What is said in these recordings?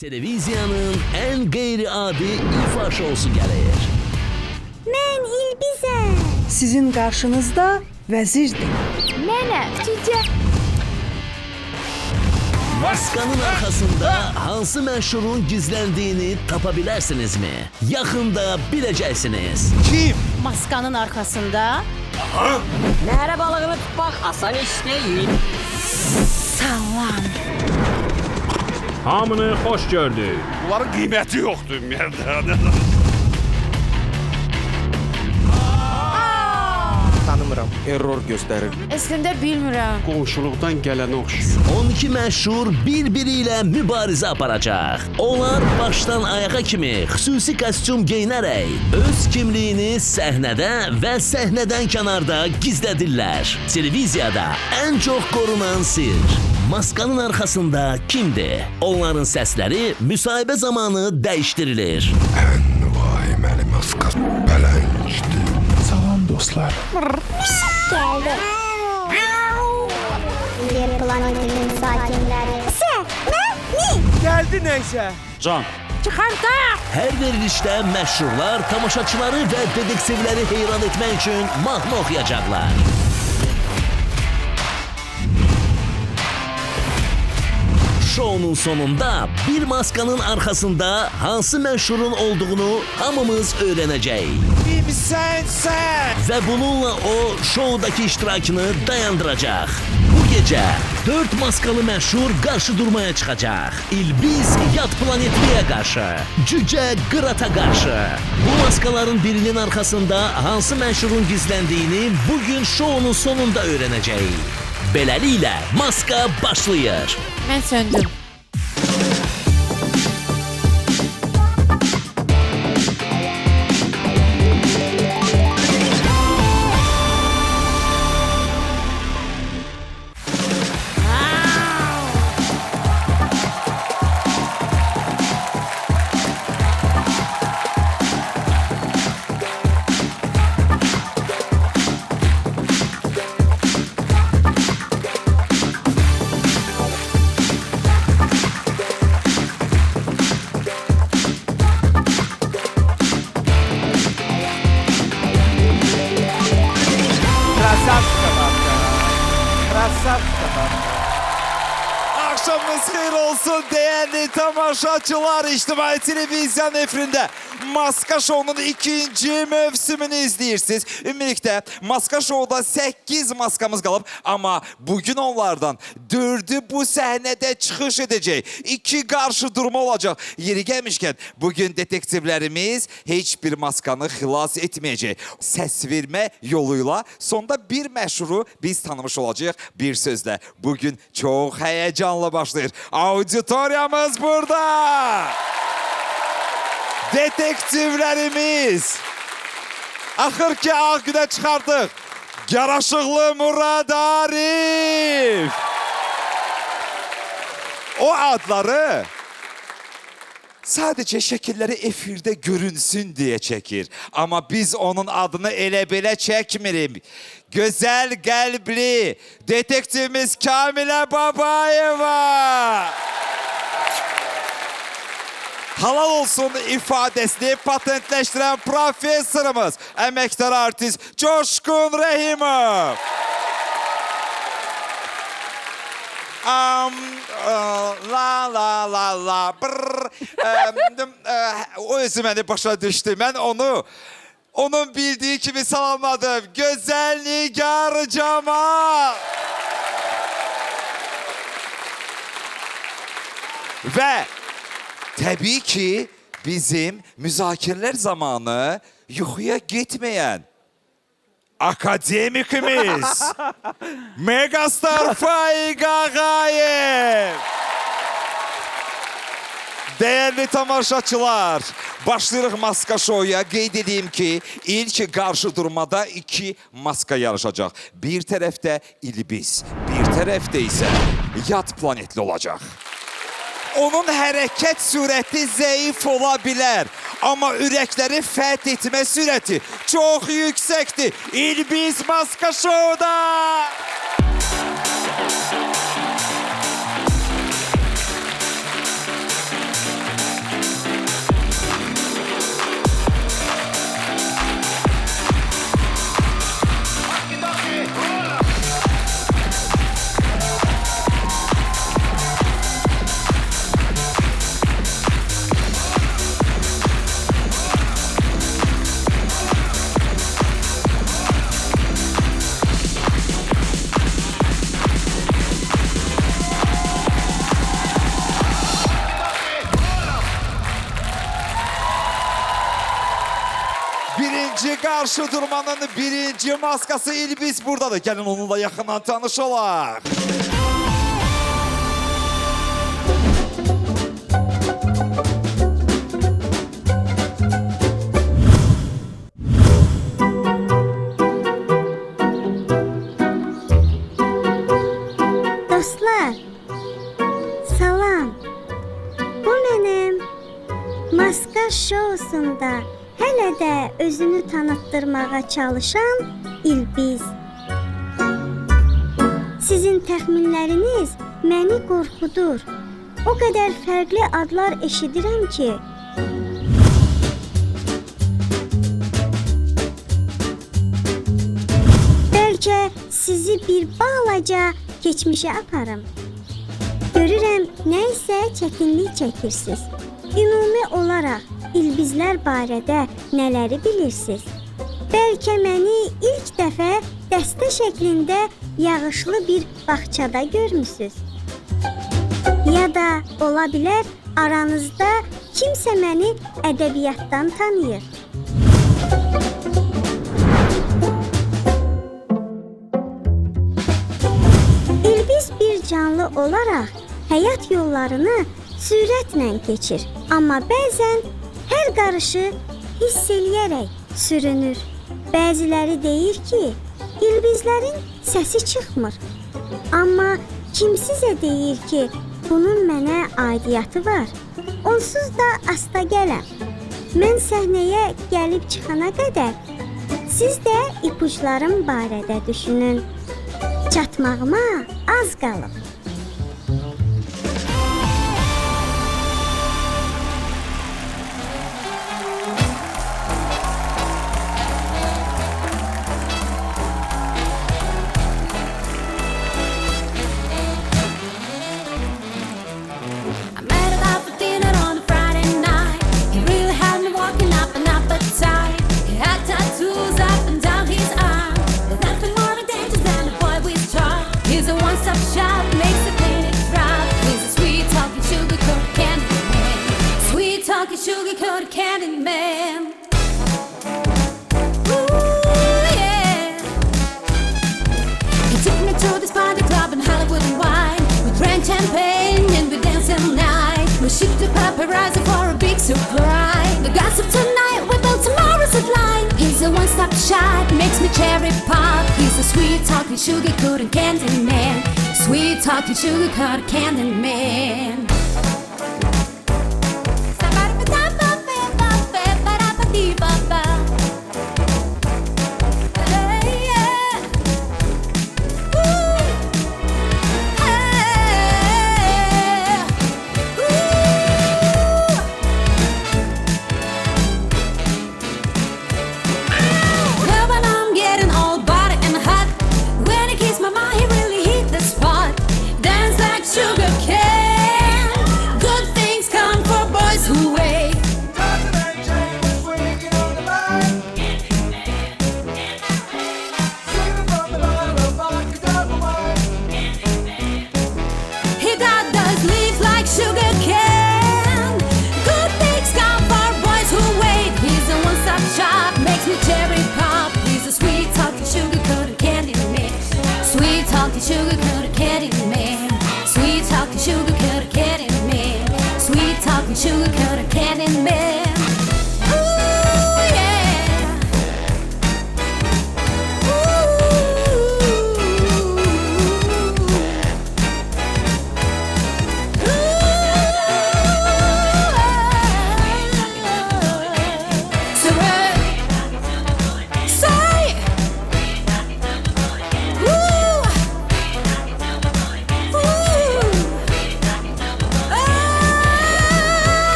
Televiziyanın en qeyri-adi ifa şousu gəlir. Mən İlbizəm. Sizin qarşınızda vəzirdir. Mənə cücə. Maskanın arkasında hansı məşhurun gizlendiyini tapabilərsinizmi? Yaxında biləcəksiniz. Kim? Maskanın arkasında Nəhərə balığını tutmaq asan iş deyil. salam. Hamını xoş gördük. Bunların qiyməti yoxdur ümumiyyətlə. Tanımıram. Error göstərir. Əslində bilmirəm. Qonşuluqdan gələnə oxşur. 12 məşhur bir-biri ilə mübarizə aparacaq. Onlar başdan ayağa kimi xüsusi kostyum geyinərək öz kimliyini səhnədə və səhnədən kənarda gizlədirlər. Televiziyada ən çox qorunan sir. Maskanın arxasında kimdir? Onların səsləri müsahibə zamanı dəyişdirilir. Ən vahimeli maskat bələncdir. Salam dostlar. Gəldi. Bir planetinin sakinləri. Gəldi nəysə. Can. Hər verilişdə məşhurlar tamaşaçıları və dedektivləri heyran etmək üçün mahnı oxuyacaqlar. Şounun sonunda bir maskanın arkasında hansı məşhurun olduğunu hamımız öğrenəcək. Kimsən sən? Və bununla o şoudaki iştirakını dayandıracaq. Bu gecə 4 maskalı məşhur qarşı durmaya çıxacaq. İlbiz Yad Planetliyə qarşı, Cücə Qırata qarşı. Bu maskaların birinin arkasında hansı məşhurun gizləndiyini bugün şounun sonunda öğrenəcək. Beləliklə maska başlayır. Mən söndüm. Krasavska babka. Krasavska babka. Akşamınız xeyir olsun değerli tamaşaçılar. İctimai Televizyon efrində Maska Show'nun ikinci mövsümünü izləyirsiniz. Ümumilikdə Maska Show'da 8 maskamız qalıb. Amma bugün onlardan 4'ü bu səhnədə çıxış edəcək. 2 qarşı durma olacaq. Yeri gəlmişkən bugün detektivlərimiz heç bir maskanı xilas etməyəcək. Səs vermə yoluyla sonda bir məşhuru biz tanımış olacağıq. Bir sözlə bugün çox həyecanlı başlayır. Auditoriyamız burada. Detektivlərimiz. Axır ki ağ günə çıxardıq. Yaraşıqlı Murad Arif. O adları sadəcə şəkilləri efirdə görünsün deyə çəkir. Amma biz onun adını elə belə çəkmirik. Gözəl qəlbli detektivimiz Kamilə Babayeva. Halal olsun ifadesini patentləşdirən professorumuz, əməkdar artist Coşqun Rəhimov. La la la la brr. O özü məni başa düşdü. Mən onun bildiği kimi salamladım. Gözəl Nigar Camal. Və təbii ki, bizim müzakirələr zamanı yuxuya getməyən akademikimiz Megastar Faiq Ağayev. Değerli tamaşaçılar, başlayırıq Maska Show'ya. Qeyd edeyim ki, ilk qarşı durmada 2 maska yarışacaq. Bir tərəfdə İlbiz, bir tərəfdə isə Yad Planetli olacaq. Onun hərəkət sürəti zəif ola bilər. Amma ürəkləri fəth etmə sürəti çox yüksəkdir. İlbiz Maska Show'da. birinci karşı durmanın birinci maskası İlbiz buradadır. Gelin onunla yakından tanışalım. Dostlar, salam. Bu mənim maska şousunda hələ də özünü tanıtdırmağa çalışan İlbiz. Sizin təxminləriniz məni qorxudur. O qədər fərqli adlar eşidirəm ki, bəlkə sizi bir balaca keçmişə aparım. Görürəm, nə isə çətinlik çəkirsiniz. Ümumi olaraq İlbizlər barədə nələri bilirsiniz? Bəlkə məni ilk dəfə dəstə şəklində yağışlı bir bağçada görmüsünüz. Ya da ola bilər aranızda kimsə məni ədəbiyyatdan tanıyır. İlbiz bir canlı olaraq həyat yollarını sürətlə keçir. Amma bəzən hər qarışı hiss eləyərək sürünür. Bəziləri deyir ki, İlbizlərin səsi çıxmır. Amma kimsizə deyir ki, bunun mənə aidiyyatı var. Onsuz da asta gələm. Mən səhnəyə gəlib çıxana qədər siz də ipuçlarım barədə düşünün. Çatmağıma az qalıb. I met him out for dinner on a Friday night. He really had me walking up an appetite. He had tattoos up and down his arm. There's nothing more dangerous than a boy with charm. He's a one-stop shop, makes the clinic drop. He's a sweet-talking, sugar-coated candy man. Sweet-talking, sugar-coated candy man. Ooh, yeah. He took me to this party club in Hollywood and wine. We drank champagne and we danced all night. We shipped the paparazzi for a big surprise. The gossip tonight, we built tomorrow's headline. He's a one-stop shop, makes me cherry pop. He's a sweet-talking, sugar-coated candy man. Sweet-talking, sugar-coated candy man. Sugar cane, good things come for boys who wait. He got those leaves like sugar cane. Good things come for boys who wait. He's a one-stop shop, makes me cherry pop. He's a sweet-talking, sugar-coated candy man. Sweet-talking, sugar-coated candy man. Sweet-talking, sugar-coated candy man. Sweet-talking, sugar-coated candy man. Ooh, yeah.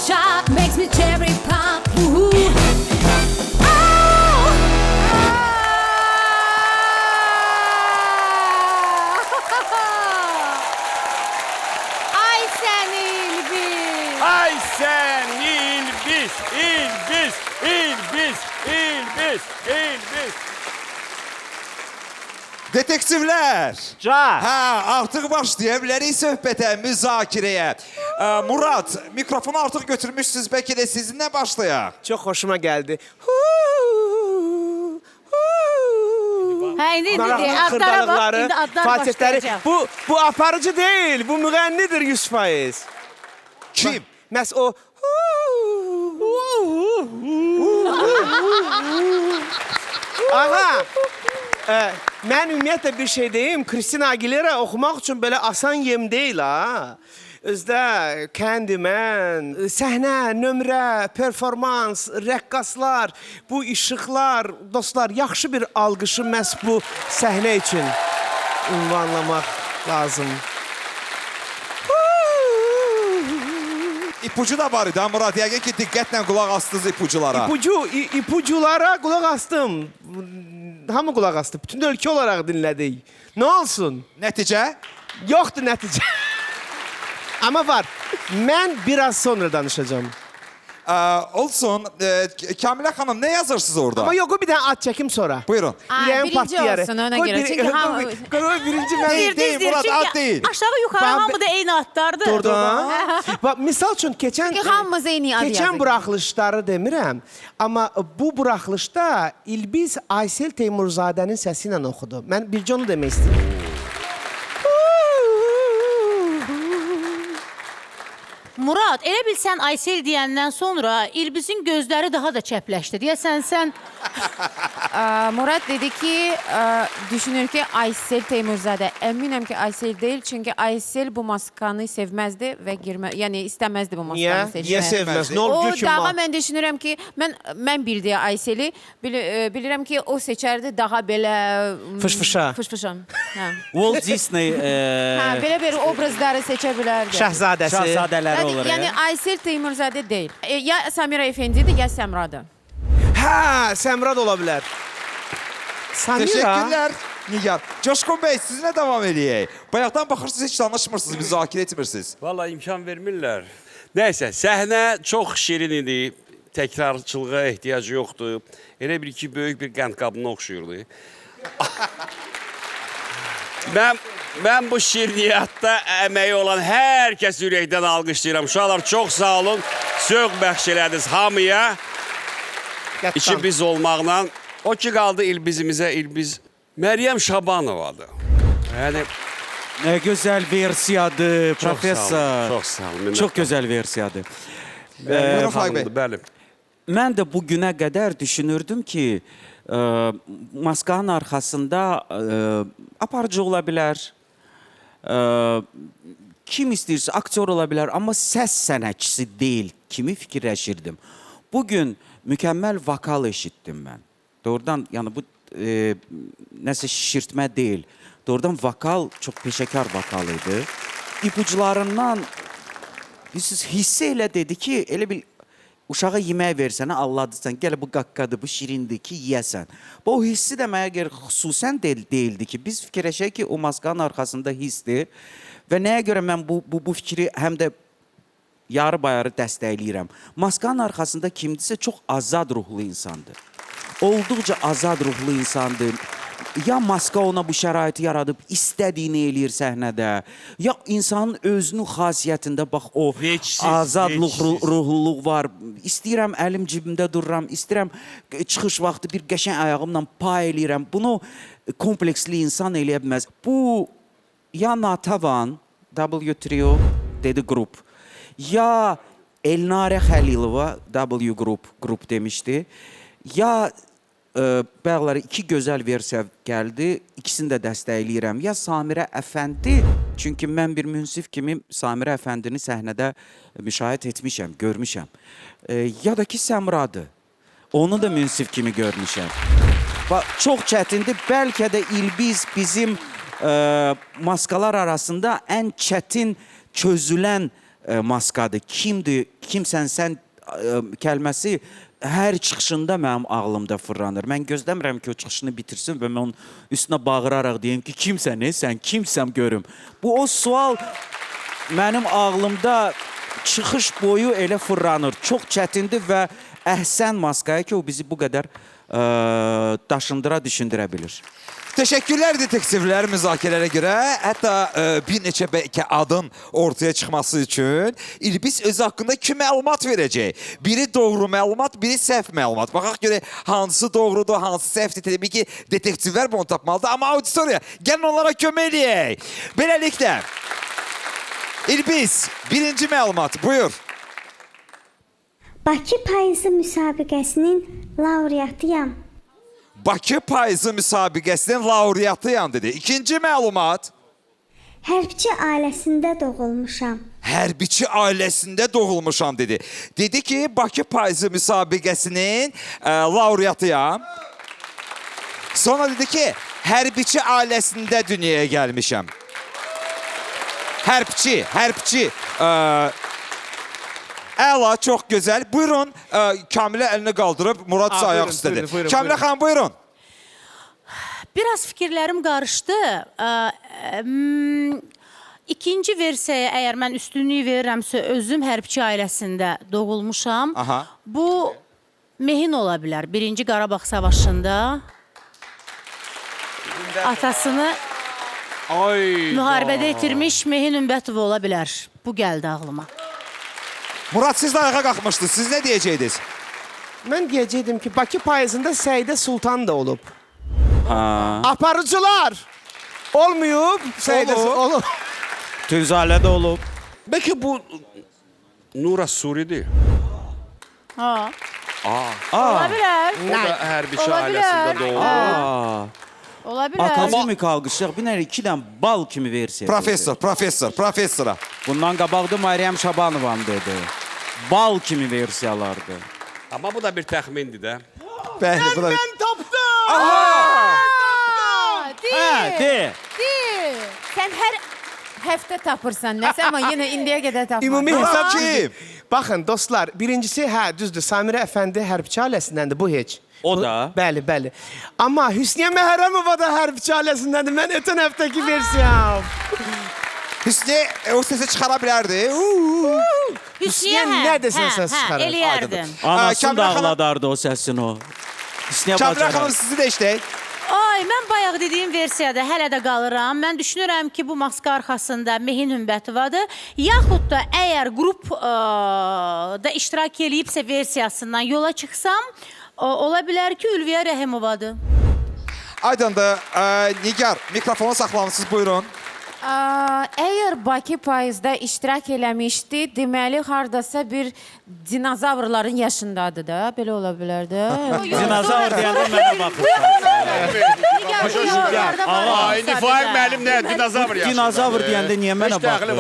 Shop makes me cherry pop. Ooh. Ay sen İlbiz. Ay sen İlbiz, İlbiz, İlbiz, İlbiz, İlbiz. Detektivlər. Ca. Hə, artıq başlaya bilərik söhbətə, müzakirəyə. Murad, mikrofonu artıq götürmüşsünüz, bəlkə də sizinlə başlayaq. Çox xoşuma gəldi. Hə, indi Maraqlı adlara bax, xırdalıqları, indi adlar falsetləri. başlayacaq. Bu aparıcı deyil, bu müğənnidir 100%. Kim? Məhz o... Aha! Mən ümumiyyətlə bir şey deyim, Christina Aguilera oxumaq üçün belə asan yem deyil, ha. Özdə Candyman, səhnə, nömrə, performans, rəqqaslar, bu işıqlar, dostlar, yaxşı bir alqışı məhz bu səhnə üçün ünvanlamaq lazım. İpucu da var idi, ha, Murad. Yəqin ki, diqqətlə qulaq astınız ipuculara. İpuculara qulaq astım. Hamı qulaq astı. Bütün ölkə olaraq dinlədik. Nə olsun? Nəticə? Yoxdur nəticə. Amma var. Mən biraz sonra danışacağım. Olsun. Kamilə xanım, nə yazırsınız orada? Amma yox, o bir dənə at çəkim sonra. Buyurun. Ürəyim birinci partlayar. olsun, ona görə. Çünki hamı- Qoy birinci mən Deyil, Murad, ad deyil. Aşağı yuxarı Ben- hamı da eyni adlardır. Durdu. Bax, misal üçün keçən Çünki hamımız eyni adı keçən yazırıq. buraxılışları demirəm, amma bu buraxılışda İlbiz Aysel Teymurzadənin səsi ilə oxudu. Mən bircə onu demək istəyirəm. Murad, elə bil sən Aysel deyəndən sonra İlbizin gözləri daha da çəpləşdi. Deyəsən sən Murad dedi ki, düşünür ki Aysel Teymurzadə. Əminəm ki Aysel deyil, çünki Aysel bu maskanı sevməzdi və yəni istəməzdi bu Niyə? maskanı seçmək. Niyə sevməz? Nə O oldu ki? daha mən düşünürəm ki, mən bildiyi Ayseli bilirəm ki, o seçərdi daha belə Fışfışa. Fışfışa. Hə. Walt Disney Hə, belə bir obrazları seçə bilərdi. Şəhzadəsi. şahzadələri olur. Yəni Aysel Teymurzadə deyil. Ya Samira Efendidir, ya Səmradır. Hə, Səmrad ola bilər. Samira. Teşekkürler Nigar. Coşkun Bey, sizinle devam edeyim. Bayaqdan baxırsınız, hiç danışmırsınız, müzakirə etmirsiniz. Valla imkan vermirlər. Nəysə, səhnə çox şirin idi. Təkrarçılığa ehtiyacı yoxdur. Elə bir ki, böyük bir qənd qabına oxşuyurdu. Mən bu şirniyyatda əməyi olan hər kəs ürəkdən alqışlayıram. Uşaqlar, çox sağ olun. Sövq bəxş elədiniz hamıya. İçi biz olmaqla. O ki qaldı İlbizimizə, İlbiz Məryəm Şabanovadır. Yəni... Ne güzel versiyadır, Çox professor. sağ olun, çox sağ olun. Çok güzel versiyadır. Buyurun Faiq Bey. Bəli. Mən də bu günə qədər düşünürdüm ki, maskanın arxasında aparıcı ola bilər, kim istəyirsə aktyor ola bilər, amma səs sənətçisi deyil kimi fikirləşirdim. Bugün mükəmməl vokal eşitdim mən. Doğrudan, yəni bu nəsə şişirtmə deyil. Doğrudan vokal çox peşəkar vokal idi. İpucularından hissi elə dedi ki, elə bil uşağa yemək versənə, alladırsan, gəl bu qaqqadır, bu şirindir ki, yiyəsən. Bu hissi də mənə görə xüsusən deyildi ki, biz fikirləşək ki, o maskanın arxasında hissdir və nəyə görə mən bu fikri həm də yarı-bayarı dəstəkləyirəm. Maskanın arxasında kimdirsə çox azad ruhlu insandır. Olduqca azad ruhlu insandır. Ya maska ona bu şəraiti yaradıb, istədiyini eləyir səhnədə, ya insanın özünün xasiyyətində, bax o azadlıq, ruhluluq var. İstəyirəm, əlim cibimdə dururam, istəyirəm, çıxış vaxtı bir qəşəng ayağımla pay eləyirəm. Bunu kompleksli insan eləyə bilməz. Bu, ya Natavan, W Trio, dedi qrup, ya Elnarə Xəlilova, W qrup demişdi, ya bəğləri iki gözəl versiya gəldi, ikisini də dəstəkləyirəm. Ya Samirə Əfəndi, çünki mən bir münsif kimi Samirə Əfəndini səhnədə müşahidə etmişəm, görmüşəm. Ya da ki Səmradır, onu da münsif kimi görmüşəm. Çox çətindir, bəlkə də İlbiz bizim maskalar arasında ən çətin çözülən maskadır. Kimdir, kimsən sən kəlməsi hər çıxışında mənim ağlımda fırlanır. Mən gözləmirəm ki, o çıxışını bitirsin və mən onun üstünə bağıraraq deyim ki, kimsən, sən kimsəm görüm. Bu o sual mənim ağlımda çıxış boyu elə fırlanır. Çox çətindir və əhsən maskaya ki, o bizi bu qədər daşındıra düşündürə bilir. Teşekkürler detektivler müzakerelere göre. Hatta bir neçə belki adım ortaya çıkması için İlbis özü hakkında iki məlumat verəcək. Biri doğru məlumat, biri səhv məlumat. Baxaq göre hansı doğrudur, hansı səhvdir. Tabii ki detektivler bunu tapmalıdır. Ama auditoriya gelin onlara kömək eləyək. Beləliklə İlbis birinci məlumat buyur. Bakı payızı müsabiqəsinin laureatıyam. Bakı payızı müsabiqəsinin laureatıyam dedi. İkinci məlumat. Hərbçi ailəsində doğulmuşam. Hərbiçi ailəsində doğulmuşam dedi. Dedi ki Bakı payızı müsabiqəsinin laureatıyam. Sonra dedi ki hərbiçi ailəsində dünyaya gəlmişəm. Hərbçi. Əla, çox gözəl. Buyurun, Kamilə əlini qaldırıb, Murad isə ayaq üstədir. Kamilə xanım, buyurun. Biraz fikirlərim qarışdı. İkinci versiyaya əgər mən üstünlüyü verirəmsə, özüm hərbçi ailəsində doğulmuşam. Aha. Bu Mehin ola bilər. Birinci Qarabağ Savaşında atasını müharibədə itirmiş Mehin Ümbətova ola bilər. Bu gəldi ağlıma. Murad, siz də ayağa qalxmışdınız. Siz nə deyəcəydiniz? Mən deyəcəkdim ki, Bakı payızında Səidə Sultan da olub. Aparıcılar olmayıb, Səidə olub. Tünzalə də olub. Bəlkə bu Nura Suri'dir. Ola bilər. O da hərbiçi Ola ailəsində bilər. doğulub. Ola bilər. Akademik alqışlıq. Bir nəri 2 dənə bal kimi versiya. Professora. Bundan qabaqda Məryəm Şabanovanın dedi. Bal kimi versiyalardır. Amma bu da bir təxmindir də. Bəli, bu da... Mən tapdım. De. Sən hər həftə tapırsan nəsə, amma yenə indiyə qədər tapmadın. Ümumi hesab kim? Baxın dostlar, birincisi düzdür, Samirə Əfəndi hərbçi ailəsindəndir, bu heç. O da. Bəli. Amma Hüsniyə Məhərrəmova da hərbçi ailəsindəndir. Mən ötən həftəki versiyam. Hüsniyə o sesi çıxara bilərdi. Hüsniyə nə desən sən çıxarır? Eləyərdim. Anasını Kamilə da xanım- ağladardı o səsini o. Hüsniyə Kamilə bacarar. xanım sizi də işləyək. Ay, mən bayaq dediyim versiyada hələ də qalıram. Mən düşünürəm ki, bu maska arxasında Mehin Ümbətovadır. Yaxud da əgər qrup da iştirak eləyibsə versiyasından yola çıxsam, ola bilər ki, Ülviyə Rəhimovadır. Aydındır. Nigar, mikrofonu saxlamısınız, buyurun. Əgər Bakı payızda iştirak eləmişdi, deməli hardasa bir dinozavrların yaşındadır da, belə ola bilər də. Dinozavr deyəndə mənə baxırsan. İndi Faiq müəllim nə? Dinozavr yaşında. Dinozavr deyəndə niyə mənə baxır?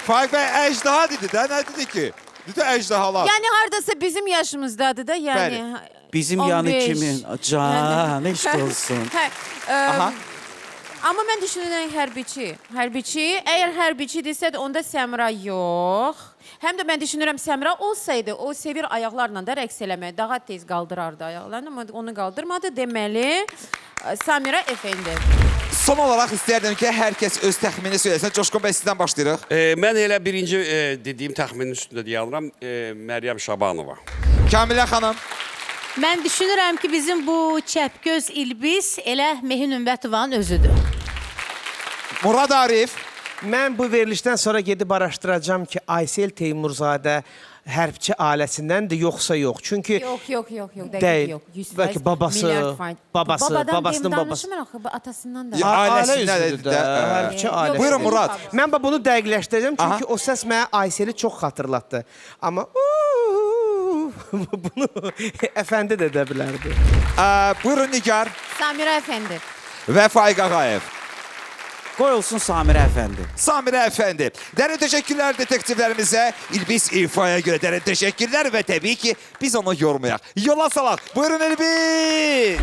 Faiq bəy əjdaha dedi də, nə dedi ki? Dedi əjdahalar. Yəni hardasa bizim yaşımızdadır da, yəni. Bizim 15. yanı kimin? Can, eşq olsun. Aha. Amma mən düşünürəm hərbiçi. Əgər hərbiçidirsə də onda Səmra yox. Həm də mən düşünürəm Səmra olsaydı, o sevir ayaqlarla da rəqs eləməyi. Daha tez qaldırardı ayaqlarını, amma onu qaldırmadı. Deməli, Samira Əfəndi. Son olaraq istəyərdim ki, hər kəs öz təxmini söyləsin. Coşqun bəy, sizdən başlayırıq. Mən elə birinci dediyim təxminin üstündə deyiləmirəm. Məryəm Şabanova. Kamilə xanım. Mən düşünürəm ki, bizim bu çəpgöz İlbis elə Mehin Ümbətovanın özüdür. Murad Arif. Mən bu verilişdən sonra gedib araşdıracağam ki, Aysel Teymurzadə hərbçi ailəsindəndir, yoxsa yox. Çünki Yox, deyil. yox. Bəlkə babasının babasının babası. Danışmır axı, atasından da. Ailəsində də hərbçi ailəsi. Buyurun Murad. Mən bunu dəqiqləşdirəcəm, çünki o səs mənə Ayseli çox xatırlatdı. Amma bunu Əfəndi də edə bilərdi. Buyurun Nigar. Samira Əfəndi. Və Faiq Ağayev. Qoy olsun Samirə Əfəndi. Samirə Əfəndi. Dərin təşəkkürlər detektivlərimizə. İlbis İrfaya görə dərin təşəkkürlər və təbii ki, biz onu yormayaq. Yola salaq. Buyurun İlbis.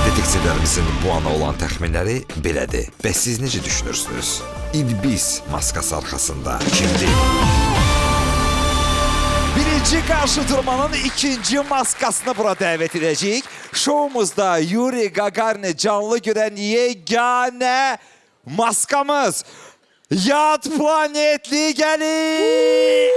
Detektivlərimizin bu ana olan təxminləri belədir. Bəs siz necə düşünürsünüz? İlbis maskası arxasında kimdir? Birinci qarşı durmanın ikinci maskasını bura dəvət edəcəyik. Şoumuzda Yuri Gagarin'i canlı görən yeganə maskamız Yad Planetli gəlir.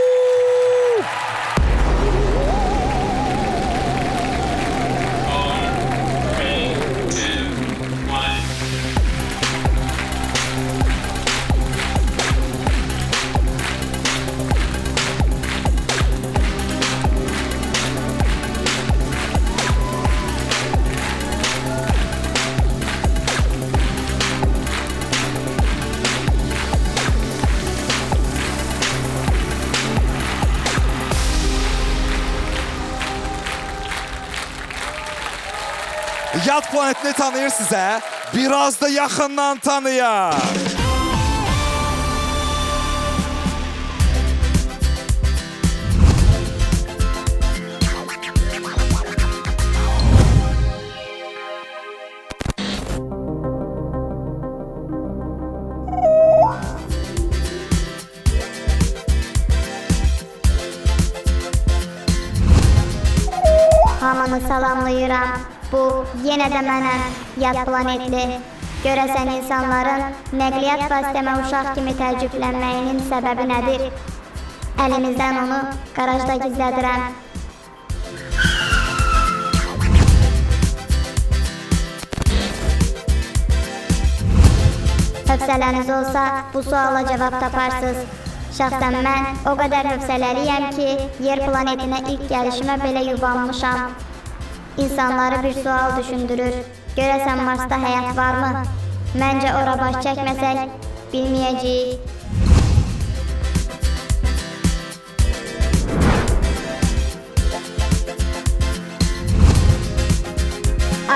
Yad Planetini tanıyır sizə, biraz da yaxından tanıyar. Hamını salamlayıram. Bu yenə də mənəm, Yad Planetli. Görəsən insanların nəqliyyat vasitəmə uşaq kimi təəccüblənməyinin səbəbi nədir? Əlimizdən onu qarajda gizlədirəm. Hövsələniz olsa bu suala cavab taparsınız. Şəxsən mən o qədər hövsələliyəm ki, yer planetinə ilk gəlişimə belə yubanmışam. İnsanları bir sual düşündürür. Görəsən Marsda həyat varmı? Məncə ora baş çəkməsək, bilməyəcəyik.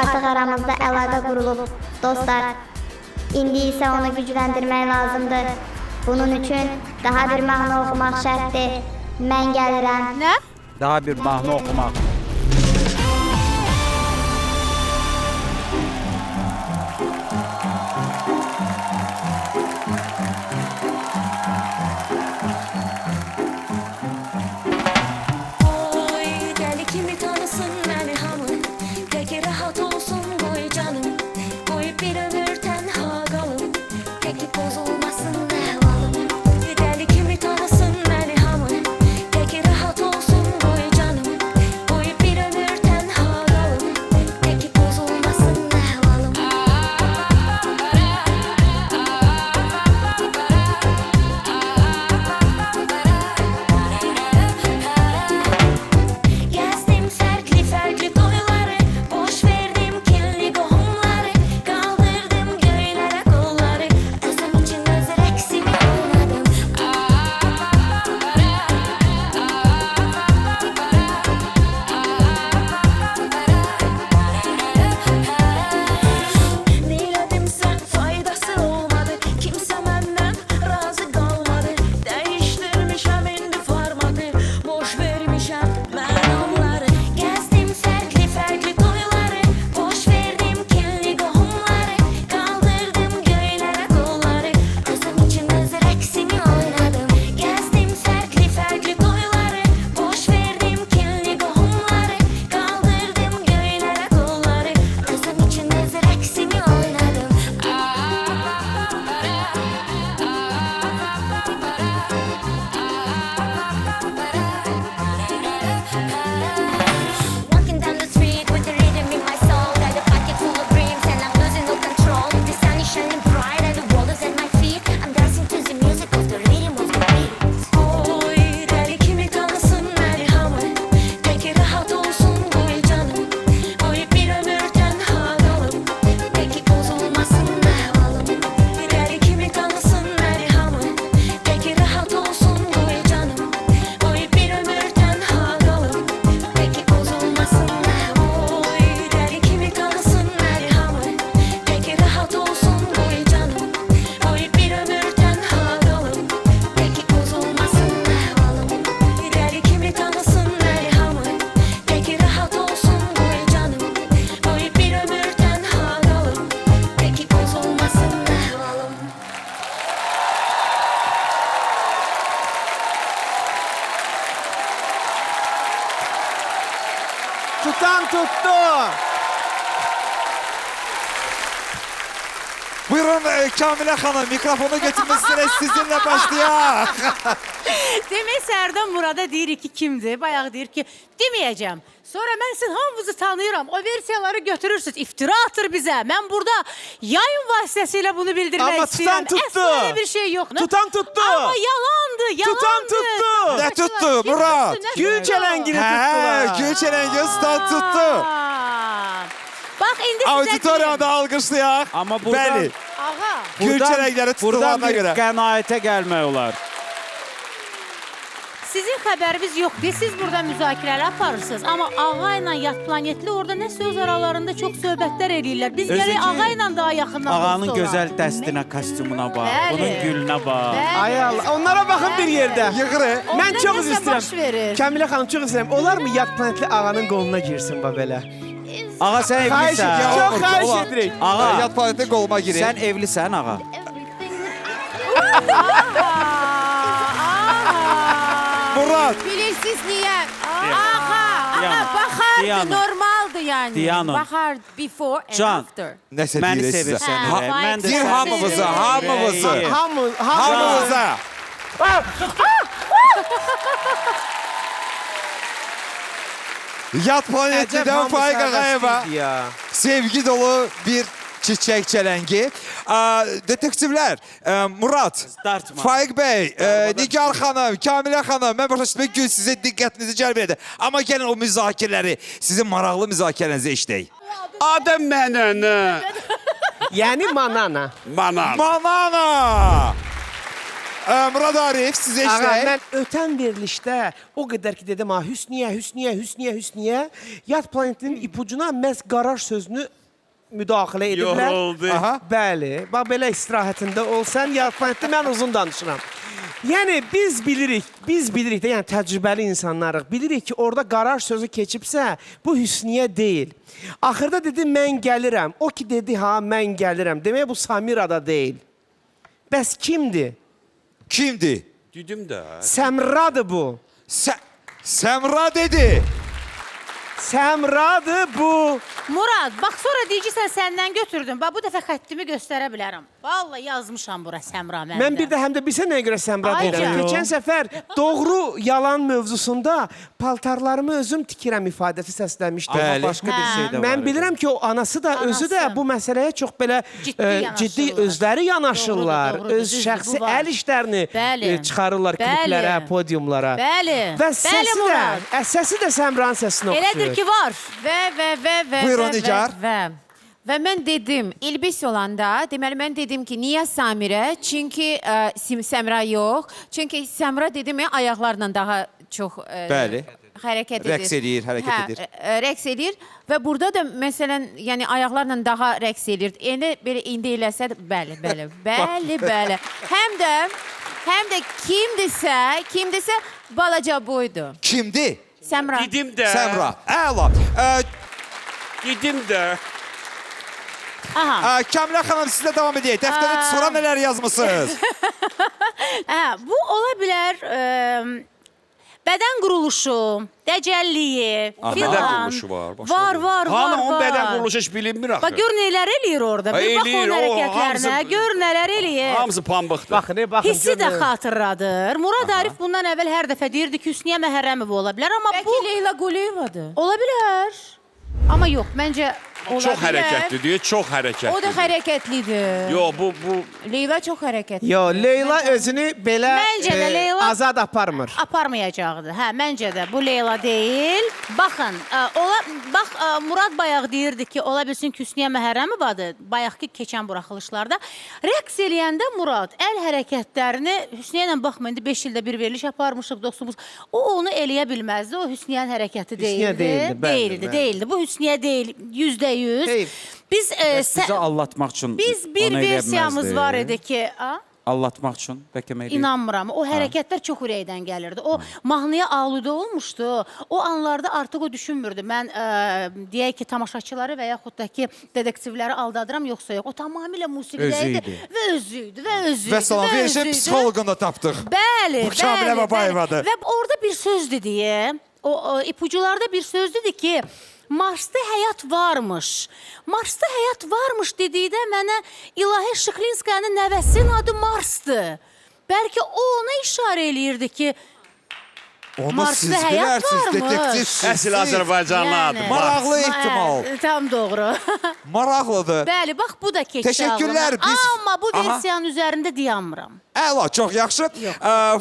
Artıq aramızda əlaqə qurulub, dostlar. İndi isə onu gücləndirmək lazımdır. Bunun üçün daha bir mahnı oxumaq şərtdir. Mən gəlirəm. Nə? Daha bir mahnı oxumaq. Deli kimi tanısın beni hamı, peki rahat olsun boy canım. Boy tuttu. Buyurun Kamilə xanım, mikrofonu götürmüşsünüz, sizinlə başlayaq. Demək Sərdan Murada deyirik ki, kimdir? Bayaq deyir ki, deməyəcəm. Sonra mən sizin hamınızı tanıyıram. O versiyaları götürürsünüz. İftira atır bizə. Mən burada yayın vasitəsilə bunu bildirmək Amma istəyirəm. tutan tuttu. Əslində öyle bir şey yox. Tutan tuttu. Amma yalandı, yalandı. Tutan tuttu. Nə tuttu Murad? Gül çələngini Hə, tuttular. gül çələngi stan tuttu. Bax, indi sizə Auditoriyada alqışlayaq. Amma burada- Bəli, Ağa, gül çələngləri Buradan tutulana bir görə. qənaətə gəlmək olar. sizin xəbəriniz yoxdur. Siz burada müzakirələr aparırsınız. Amma ağa ilə yat planetli orada nə söz aralarında çox söhbətlər eləyirlər. Biz gərək ağa ilə daha yaxından Ağanın dost olaq. gözəl dəstinə, kostyumuna bax, Bəli. bunun gülünə bax. Bəli. Ay Allah, onlara baxın bir yerdə. Yığırı. Mən Orada çox nəsə baş verir. istəyirəm. Kəmilə xanım çox istəyirəm. Olar mı yad planetli ağanın qoluna girsin bax belə? Ağa sən Xahiş evlisən. edirəm, çox xahiş edirik. Ağa, Yat planeti qoluma girir. sən evlisən ağa. Murad. Bilirsiniz niyə? Diana, Baxardı, Diana. normaldı yəni. Diana. Baxardı before and Can. after. Nəsə Məni deyir sizə. sevirsən Ha, elə. Mən də Deyir səni hamımıza, sevirəm. hamımızı. Ürəyim. Hamımıza. Yat planetidən Faik Ağayeva sevgi dolu bir çiçək çələngi. Detektivlər, Murad, Dartma. Faik bəy, Nigar xanım, Kamilə xanım, mən başa düşdüm ki, sizin diqqətinizi cəlb edir. Amma gəlin o müzakirələri, sizin maraqlı müzakirənizi eşidək. Adı mənənə. Yəni manana. Manan. Manana! Murad Arif, siz Ağa, eşidək. mən ötən verilişdə o qədər ki dedim, ha, Hüsniyə. Yad planetinin ipucuna məhz qaraj sözünü müdaxilə ediblər. Yoruldu. Aha. Bəli, bax belə istirahətində olsan, yad planetdə mən uzun danışıram. Yəni biz bilirik də, yəni təcrübəli insanlarıq. Bilirik ki, orada qaraj sözü keçibsə, bu Hüsniyə deyil. Axırda dedi, mən gəlirəm. O ki dedi, ha, mən gəlirəm. Demək bu Samirada deyil. Bəs kimdir? Kimdir? Dedim də. Səmradır bu. Səmra dedi. Səmradır bu. Murad, bax sonra deyəcəksən səndən götürdüm. Bax bu dəfə xəttimi göstərə bilərəm. Vallahi yazmışam bura Səmra məndə. Mən bir də həm də bilsə nəyə görə Səmra Ay deyirəm. can. Keçən səfər doğru yalan mövzusunda paltarlarımı özüm tikirəm ifadəsi səsləmişdim. Amma başqa bir şey də var. Mən bilirəm ki, o anası da, özü də Anası. bu məsələyə çox belə ciddi yanaşırlar. özləri yanaşırlar. Doğrudur, Öz düzdür, şəxsi bu var. əl işlərini Bəli. çıxarırlar Bəli. kliplərə, podiumlara. Bəli. Və Bəli, səsi də, Murad. səsi də Səmranın səsinə oxşuyur. Elədir ki, var. Və Buyurun, Nigar. Və mən dedim, İlbis olanda, deməli mən dedim ki, niyə Samirə? Çünki Səmra yox. Çünki Səmra dedim ya, ayaqlarla daha çox Bəli. hərəkət edir. Rəqs edir, hərəkət edir. Rəqs edir və burada da məsələn, yəni ayaqlarla daha rəqs edir. Belə indi eləsə də, bəli. Həm də kimdirsə balaca boydu. Kimdir? Səmra. Dedim də. Səmra. Əla. Dedim də. Aha. Kamilə xanım, sizlə davam edək. Dəftərdə sonra nələr yazmısınız? Bu ola bilər bədən quruluşu, dəcəlliyi, Bədən filan. quruluşu var. Var. Hanı onun bədən quruluşu heç bilinmir axı. Bax, gör nələr eləyir orada. Bir bax eləyir, onun o, hərəkətlərinə, hamısı- gör nələr eləyir. Hamısı pambıqdır. Baxın, Hissi də görün. xatırladır. Murad Arif bundan əvvəl hər dəfə deyirdi ki, Hüsniyə Məhərrəmova ola bilər. Amma Bəlkə bu Leyla Quliyevadır. ola bilər. Amma yox, məncə Çox hərəkətli deyir, çox hərəkətli. O da hərəkətlidir. Yox, bu Leyla çox hərəkətli. Yo, Leyla özünü belə Məncə də Leyla- azad aparmır. aparmayacaqdı. Hə, məncə də bu Leyla deyil. Baxın, bax Murad bayaq deyirdi ki, ola bilsin ki, Hüsniyə Məhərrəmovadır. Bayaqki keçən buraxılışlarda rəqs eləyəndə Murad əl hərəkətlərini Hüsniyə ilə baxmayın, 5 ildə bir veriliş aparmışıq dostumuz. O onu eləyə bilməzdi. O Hüsniyənin hərəkəti Hüsniyə deyildi. deyildi, bəli. Deyildi. Bu Hüsniyə deyil, %100. Heyf. Biz Bizi allatmaq üçün biz bir onu eləyə versiyamız bilməzdi. var idi ki, Allatmaq üçün bəlkə mən İnanmıram. O hərəkətlər çox ürəkdən gəlirdi. O mahnıya aludə olmuşdu. O anlarda artıq o düşünmürdü. Mən deyək ki, tamaşaçıları və yaxud da ki, detektivləri aldadıram, yoxsa yox. O tamamilə musiqidə idi və özüydü. Və salam, verişin psixologunu da tapdıq. Bəli, Bu Kamilə Babayevadır. Və orada bir söz dedi. O ipucularda bir söz dedi ki, Marsda həyat varmış. Marsda həyat varmış dedikdə mənə İlahi Şıxlinskayanın nəvəsinin adı Marsdır. Bəlkə o ona işarə eləyirdi ki, Onu Marsda siz həyat bilərsiniz, varmış. detektivsiniz. Əsl Azərbaycanlı adı. Maraqlı ehtimal. Tam doğru. Maraqlıdır. Bəli, bax bu da keçdi Teşekkürler, ağlıma. biz- Amma bu Aha. versiyanın üzərində dayanmıram. Əla, çox yaxşı. Yox,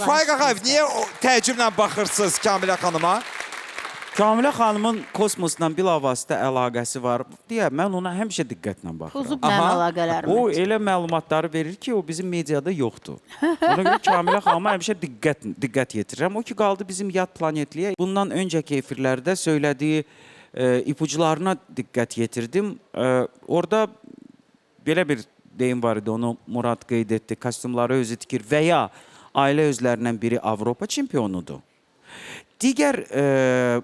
Faiq Ağayev, niyə təəccüblə baxırsınız Kamilə xanıma? Kamilə xanımın kosmosla bilavasitə əlaqəsi var deyə mən ona həmişə diqqətlə baxıram. Pozub mənim əlaqələrim. O elə məlumatları verir ki, o bizim mediada yoxdur. Ona görə Kamilə xanıma həmişə diqqət yetirirəm. O ki qaldı bizim yad planetliyə. Bundan öncəki efirlərdə söylədiyi ipucularına diqqət yetirdim. Orada belə bir deyim var idi, onu Murad qeyd etdi. Kostyumları özü tikir və ya ailə özlərindən biri Avropa çempionudur. Digər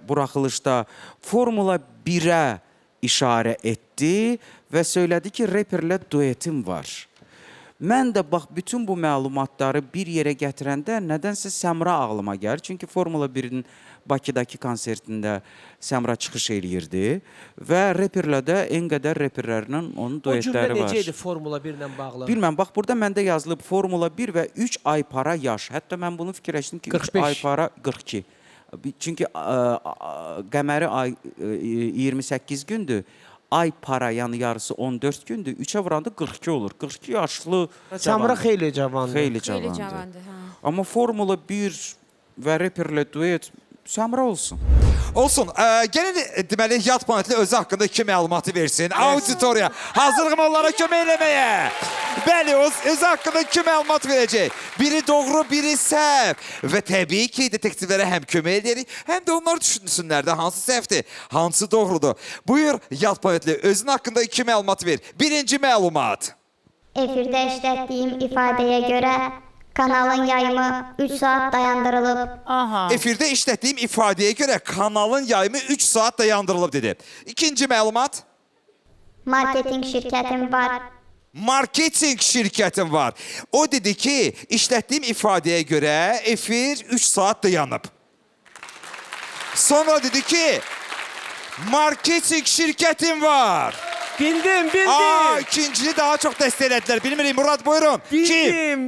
buraxılışda Formula 1-ə işarə etdi və söylədi ki, reperlə duetim var. Mən də bax, bütün bu məlumatları bir yerə gətirəndə nədənsə Səmra ağlıma gəlir. Çünki Formula 1-in Bakıdakı konsertində Səmra çıxış eləyirdi və reperlə də en qədər reperlərlə onun O cümlə duetləri var. necə idi Formula 1 ilə bağlı? Bilməm, bax burada məndə yazılıb Formula 1 və 3 ay para yaş. Hətta mən bunu fikirləşdim ki, 3 45. ay para 42. Çünki qəməri ay 28 gündür. Ay para, yəni yarısı 14 gündür. 3-ə vuranda 42 olur. 42 yaşlı Səmra xeyli cavandır. Xeyli Xeyli cavandır. cavandır, hə. Amma Formula 1 və reperlə duet Səmra olsun. Olsun. Gəlin deməli yad planetli özü haqqında 2 məlumatı versin. Auditoriya hazırlığım onlara kömək eləməyə. Bəli, özü haqqında 2 məlumat verəcək. Biri doğru, biri səhv. Və təbii ki, detektivlərə həm kömək edərik, həm də onlar düşünsünlər də hansı səhvdir, hansı doğrudur. Buyur yad planetli özün haqqında 2 məlumat ver. Birinci məlumat. Efirdə işlətdiyim ifadəyə görə kanalın yayımı 3 saat dayandırılıb. Aha. Efirdə işlətdiyim ifadəyə görə kanalın yayımı 3 saat dayandırılıb dedi. İkinci məlumat. Marketing şirkətim var. Marketing şirkətim var. O dedi ki, işlətdiyim ifadəyə görə efir 3 saat dayanıb. Sonra dedi ki, marketing şirkətim var. Bildim. İkincini daha çox dəstəklədilər. Bilmirik, Murad buyurun. Kim?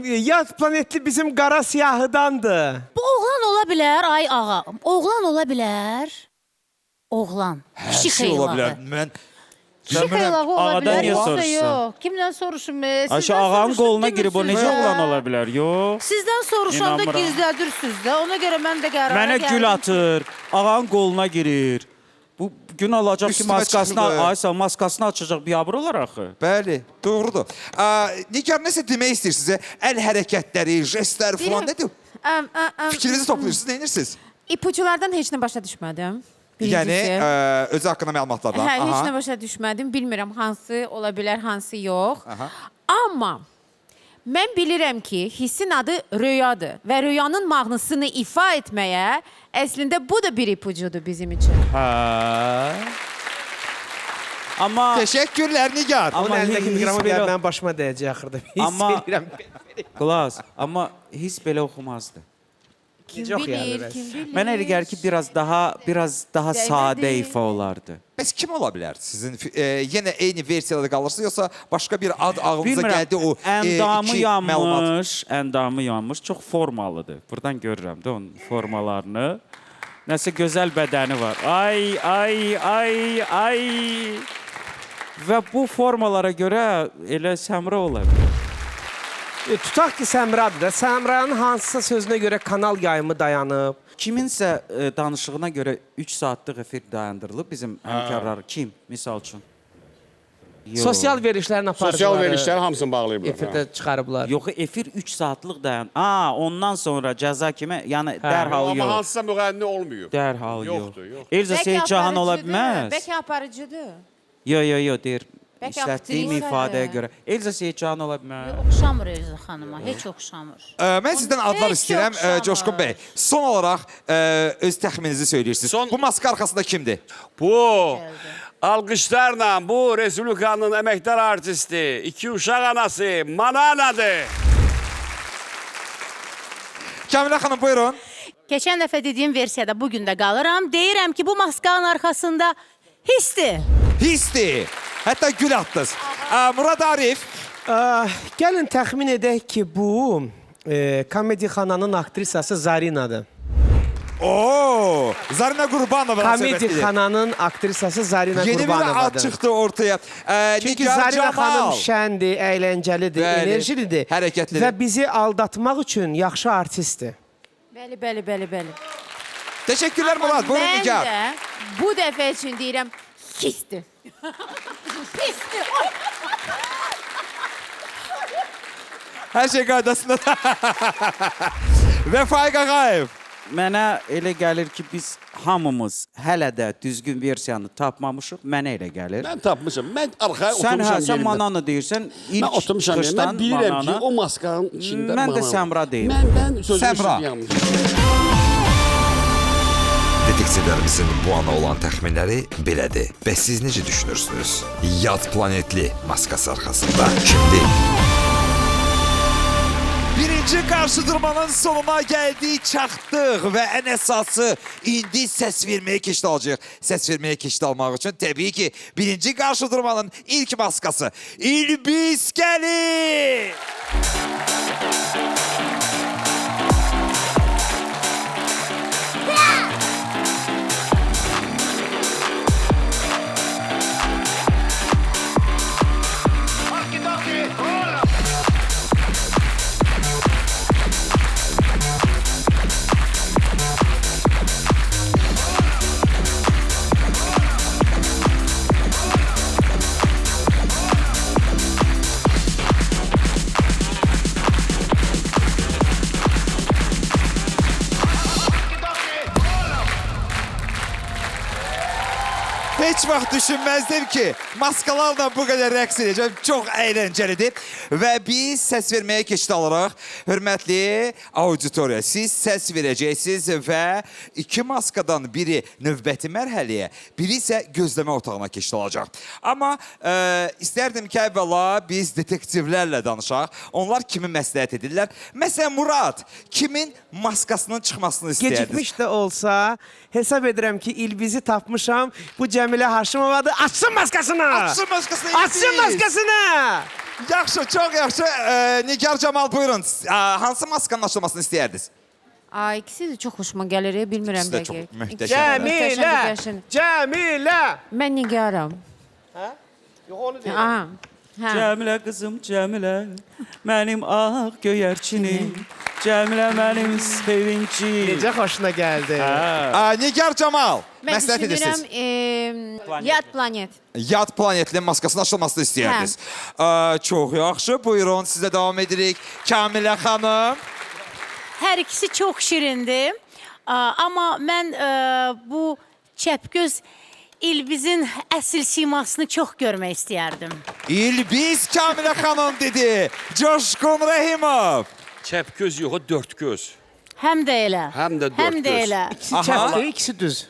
Bildim. Yad planetli bizim qara siyahıdandır. Bu oğlan ola bilər, ay ağa. Oğlan ola bilər. Oğlan. Hər Kişi şey ola bilər. xeylağı. Mən Kişi xeylağı ola Ağadan bilər, niyə yoxsa soruşsan? yox. Kimdən soruşum? Ayşə ağanın qoluna girib o necə oğlan ola bilər? Yox. Sizdən soruşanda İnanmıram. gizlədirsiniz də. Ona görə mən də qərara Mənə gəldim. gül atır, ağanın qoluna girir. Bu gün alacaq ki, Üstümə maskasını, çıxırdı. aysa maskasını açacaq biabır olar axı. Bəli, doğrudur. Nigar nəsə demək istəyirsiniz? Əl hərəkətləri, jestlər falan nədir? Fikrinizi toplayırsınız, nə edirsiniz? İpuculardan heç nə başa düşmədim. Yəni, Birincisi. özü haqqında məlumatlardan. Hə, heç Aha. nə başa düşmədim. Bilmirəm hansı ola bilər, hansı yox. Aha. Amma mən bilirəm ki, hissin adı rüyadır və rüyanın mahnısını ifa etməyə əslində bu da bir ipucudur bizim üçün. Hə. Amma Təşəkkürlər Nigar. Onun Amma əlindəki hiss mikrofon belə- gəlib mənim başıma dəyəcək axırda. Hiss Amma- edirəm. Qulaq, amma his belə oxumazdı. Kim Necə oxuyardı bilir, bəs? kim bilir. Mənə elə gəlir ki, biraz daha Dəymədi. sadə ifa olardı. Bəs kim ola bilər? Sizin yenə eyni versiyada qalırsınız, yoxsa başqa bir ad ağlınıza Bilmirəm, gəldi o əndamı iki məlumat? yanmış, əndamı yanmış, çox formalıdır. Buradan görürəm də onun formalarını. Nəsə gözəl bədəni var. Ay. Və bu formalara görə elə Səmra ola bilər. Tutaq ki, Səmradır da. Səmranın hansısa sözünə görə kanal yayımı dayanıb. Kiminsə danışığına görə 3 saatlıq efir dayandırılıb bizim həmkarlar. Kim, misal üçün? Yox. Sosial verilişlərin aparıcıları. Sosial verilişləri hamısını bağlayıblar. Efirdə çıxarıblar. Yox, efir 3 saatlıq dayan. Ondan sonra cəza kimə? Yəni dərhal Amma yox. hansısa müğənni olmuyor. Dərhal yox. Yoxdur, yox. Elza Seyidcahan ola bilməz. Bəlkə aparıcıdır. Yox, deyir. Bəlkə İşlətdiyim aktrisa. ifadəyə görə. Elza Seyidcahan ola bilməz. Oxşamır Elza xanıma, heç oxşamır. Mən sizdən adlar Heç istəyirəm, oxşamır. Coşqun bəy. Son olaraq öz təxmininizi söyləyirsiniz. Bu maska arxasında kimdir? Bu alqışlarla bu Respublikanın əməkdar artisti, 2 uşaq anası Mananadır. Kamilə xanım, buyurun. Keçən dəfə dediyim versiyada bugün də qalıram. Deyirəm ki, bu maskanın arxasında Hisdi. Hisdi. Hətta gül attınız. Murad Arif. Gəlin təxmin edək ki, bu Komedixananın aktrisası Zarinadır. Oo, Zarina Qurbanova. Komedixananın aktrisası Zarina Yeni bir Qurbanovadır. ad çıxdı ortaya. Çünki Nigar Zarina Camal. xanım şəndir, əyləncəlidir, Bəli, enerjilidir. hərəkətlidir. Və bizi aldatmaq üçün yaxşı artistdir. Bəli. Teşekkürler Murad. Buyurun Mən Nigar. də bu dəfə üçün deyirəm, hisdir. Hisdir. Hər şey qaydasında. Və Faiq Ağayev. Mənə elə gəlir ki, biz hamımız hələ də düzgün versiyanı tapmamışıq. Mənə elə gəlir. Mən tapmışam. Mən arxaya Sən oturmuşam sən yerimdə. mananı deyirsən, ilk Mən oturmuşam yerimdə. qışdan Mən bilirəm ki, mananı. o maskanın içində Mən də mana var. Səmra deyim. Mən sözümü Səmra. yanlış. Detektivlərimizin bu ana olan təxminləri belədir. Bəs siz necə düşünürsünüz? Yad planetli maskası arxasında kimdir? Birinci qarşıdurmanın sonuna gəldik, çatdıq və ən əsası indi səs verməyə keçid alacaq. Səs verməyə keçid almaq üçün təbii ki, birinci qarşıdurmanın ilk maskası İlbis gəlir. Heç vaxt düşünməzdim ki, maskalarla bu qədər rəqs edəcəm. Çox əyləncəlidir. Və biz səs verməyə keçid alırıq. Hörmətli auditoriya, siz səs verəcəksiniz və iki maskadan biri növbəti mərhələyə, biri isə gözləmə otağına keçid alacaq. Amma istərdim ki, əvvəla biz detektivlərlə danışaq. Onlar kimi məsləhət edirlər? Məsələn, Murad, kimin maskasının çıxmasını istəyərdiniz? Gecikmiş də olsa, hesab edirəm ki, İlbizi tapmışam. Bu Cəmilə Haşimovadır. Açsın maskasını! Açsın maskasını! Açsın maskasını! Yaxşı, çox yaxşı. Nigar Camal, buyurun. Hansı maskanın açılmasını istəyərdiniz? Ay, ikisi də çox xoşuma gəlir, bilmirəm İkisi də çox dəqiq. möhtəşəm. Cəmilə! Cəmilə! Mən nigaram. Hə? Yox, onu deyirəm. Aha. Hə. Cəmilə qızım, Cəmilə, mənim ağ göyərçinim, Cəmilə mənim sevincim. Necə xoşuna gəldi. Nigar Camal, Mən məsləhət edirsiniz. düşünürəm, Yad planet. Yad planetli maskasının açılmasını istəyərdiniz. Çox yaxşı, buyurun, sizə davam edirik. Kamilə xanım. Hər ikisi çox şirindir. Amma mən bu çəpgöz İlbizin əsl simasını çox görmək istəyərdim. İlbiz Kamilə xanım dedi. Coşqun Rəhimov. Çəpgöz yox, o dörd göz. Həm də elə. Həm də dörd Həm də göz. elə. İkisi çəpdir, ikisi düz.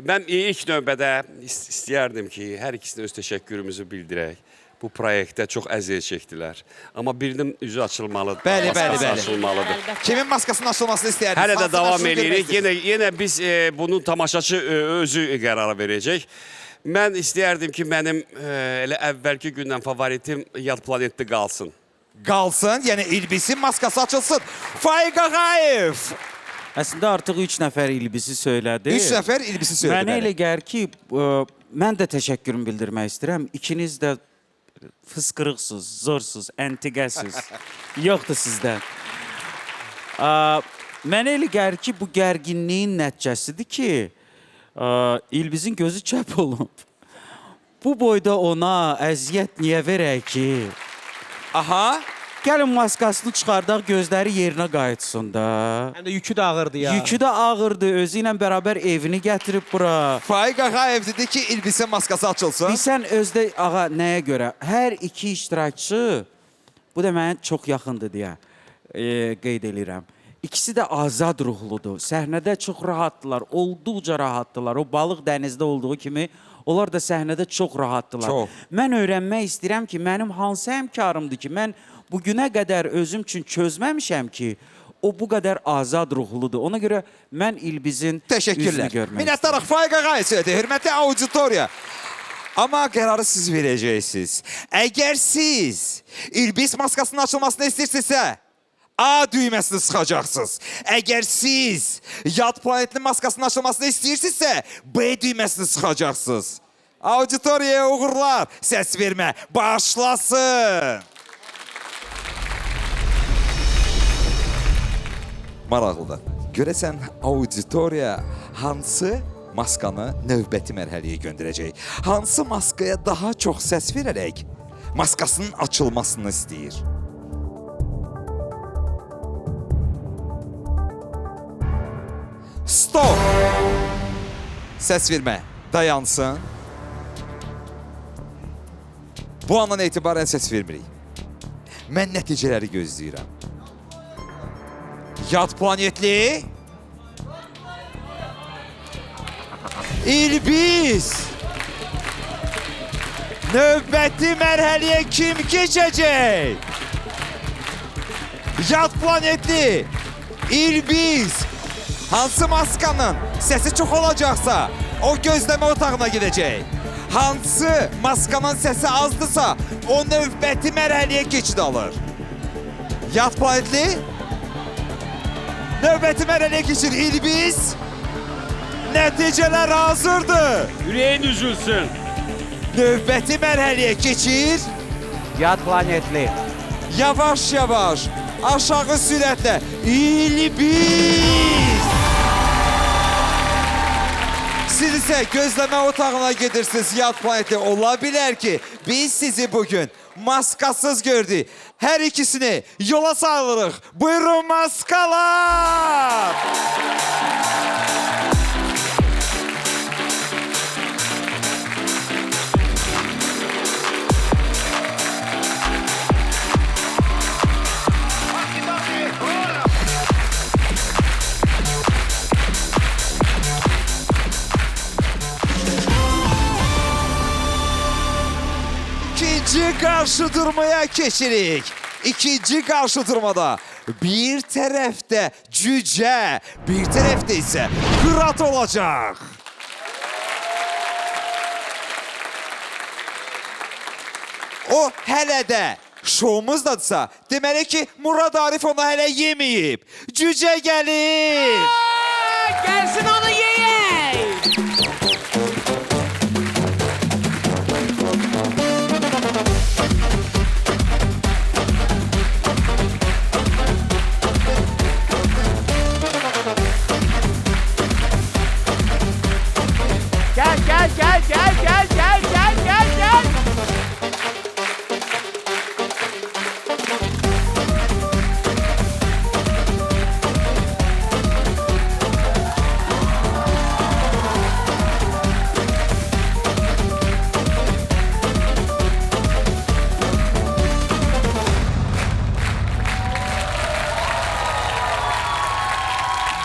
Mən ilk növbədə istəyərdim ki, hər ikisinə öz təşəkkürümüzü bildirək. Bu proyektdə çox əziyyət çəkdilər. Amma birinin üzü açılmalıdır. Bəli, bəli, maskası bəli. Açılmalıdır. Kimin maskasının açılmasını istəyərdiniz? Hələ də Hansını davam açılıb edirik. görmək Yenə biz bunun tamaşaçı özü qərara verəcək. Mən istəyərdim ki, mənim elə əvvəlki gündən favoritim Yad planetdə qalsın. Qalsın, yəni İlbisin maskası açılsın. Faiq Ağayev. Əslində artıq 3 nəfər İlbisi söylədi. 3 nəfər İlbisi söylədi. Mənə elə gəlir ki, mən də təşəkkürümü bildirmək istəyirəm. İkiniz də fıskırıqsınız, zorsuz, əntiqəsiz. Yoxdur sizdən. Mənə elə gəlir ki, bu gərginliyin nəticəsidir ki, İlbizin gözü çəp olub. Bu boyda ona əziyyət niyə verək ki? Aha. Gəlin maskasını çıxardaq, gözləri yerinə qayıtsın da. Həm də yükü də ağırdı ya. Yükü də ağırdı, özü ilə bərabər evini gətirib bura. Faiq Ağayev dedi ki, İlbisin maskası açılsın. Bilsən özdə, ağa, nəyə görə? Hər iki iştirakçı, bu da mənə çox yaxındır deyə qeyd edirəm. İkisi də azad ruhludur. Səhnədə çox rahatdılar, olduqca rahatdılar. O balıq dənizdə olduğu kimi, onlar da səhnədə çox rahatdılar. Çox. Mən öyrənmək istəyirəm ki, mənim hansı həmkarımdır ki, mən bugünə qədər özüm üçün çözməmişəm ki, o bu qədər azad ruhludur. Ona görə mən İlbizin üzünü Təşəkkürlər. görmək Minnətdarıq Faiq Ağay söyledi. Hörmətli auditoriya. Amma qərarı siz verəcəksiniz. Əgər siz İlbiz maskasının açılmasını istəyirsinizsə, A düyməsini sıxacaqsınız. Əgər siz yad planetli maskasının açılmasını istəyirsinizsə, B düyməsini sıxacaqsınız. Auditoriyaya uğurlar. Səs vermə başlasın. Maraqlıdır. Görəsən auditoriya hansı maskanı növbəti mərhələyə göndərəcək? Hansı maskaya daha çox səs verərək maskasının açılmasını istəyir? Stop! Səs vermə dayansın. Bu andan etibarən səs vermirik. Mən nəticələri gözləyirəm. Yad planetli İlbiz növbəti mərhələyə kim keçəcək? Yad planetli İlbiz hansı maskanın səsi çox olacaqsa o gözləmə otağına gedəcək. Hansı maskanın səsi azdısa o növbəti mərhələyə keçid alır. Yad planetli növbəti mərhələyə keçir İlbiz. Nəticələr hazırdır. Ürəyin üzülsün. Növbəti mərhələyə keçir. Yad planetli. Yavaş-yavaş, aşağı sürətlə İlbiz. Siz isə gözləmə otağına gedirsiniz Yad planeti. Ola bilər ki, biz sizi bugün maskasız gördük. Hər ikisini yola salırıq. Buyurun maskalar. İkinci qarşı durmaya keçirik. İkinci qarşı durmada bir tərəfdə cücə, bir tərəfdə isə qırat olacaq. O hələ də şoumuzdadırsa, deməli ki, Murad Arif onu hələ yeməyib. Cücə gəlir. Gəlsin onu yeyək. Gel.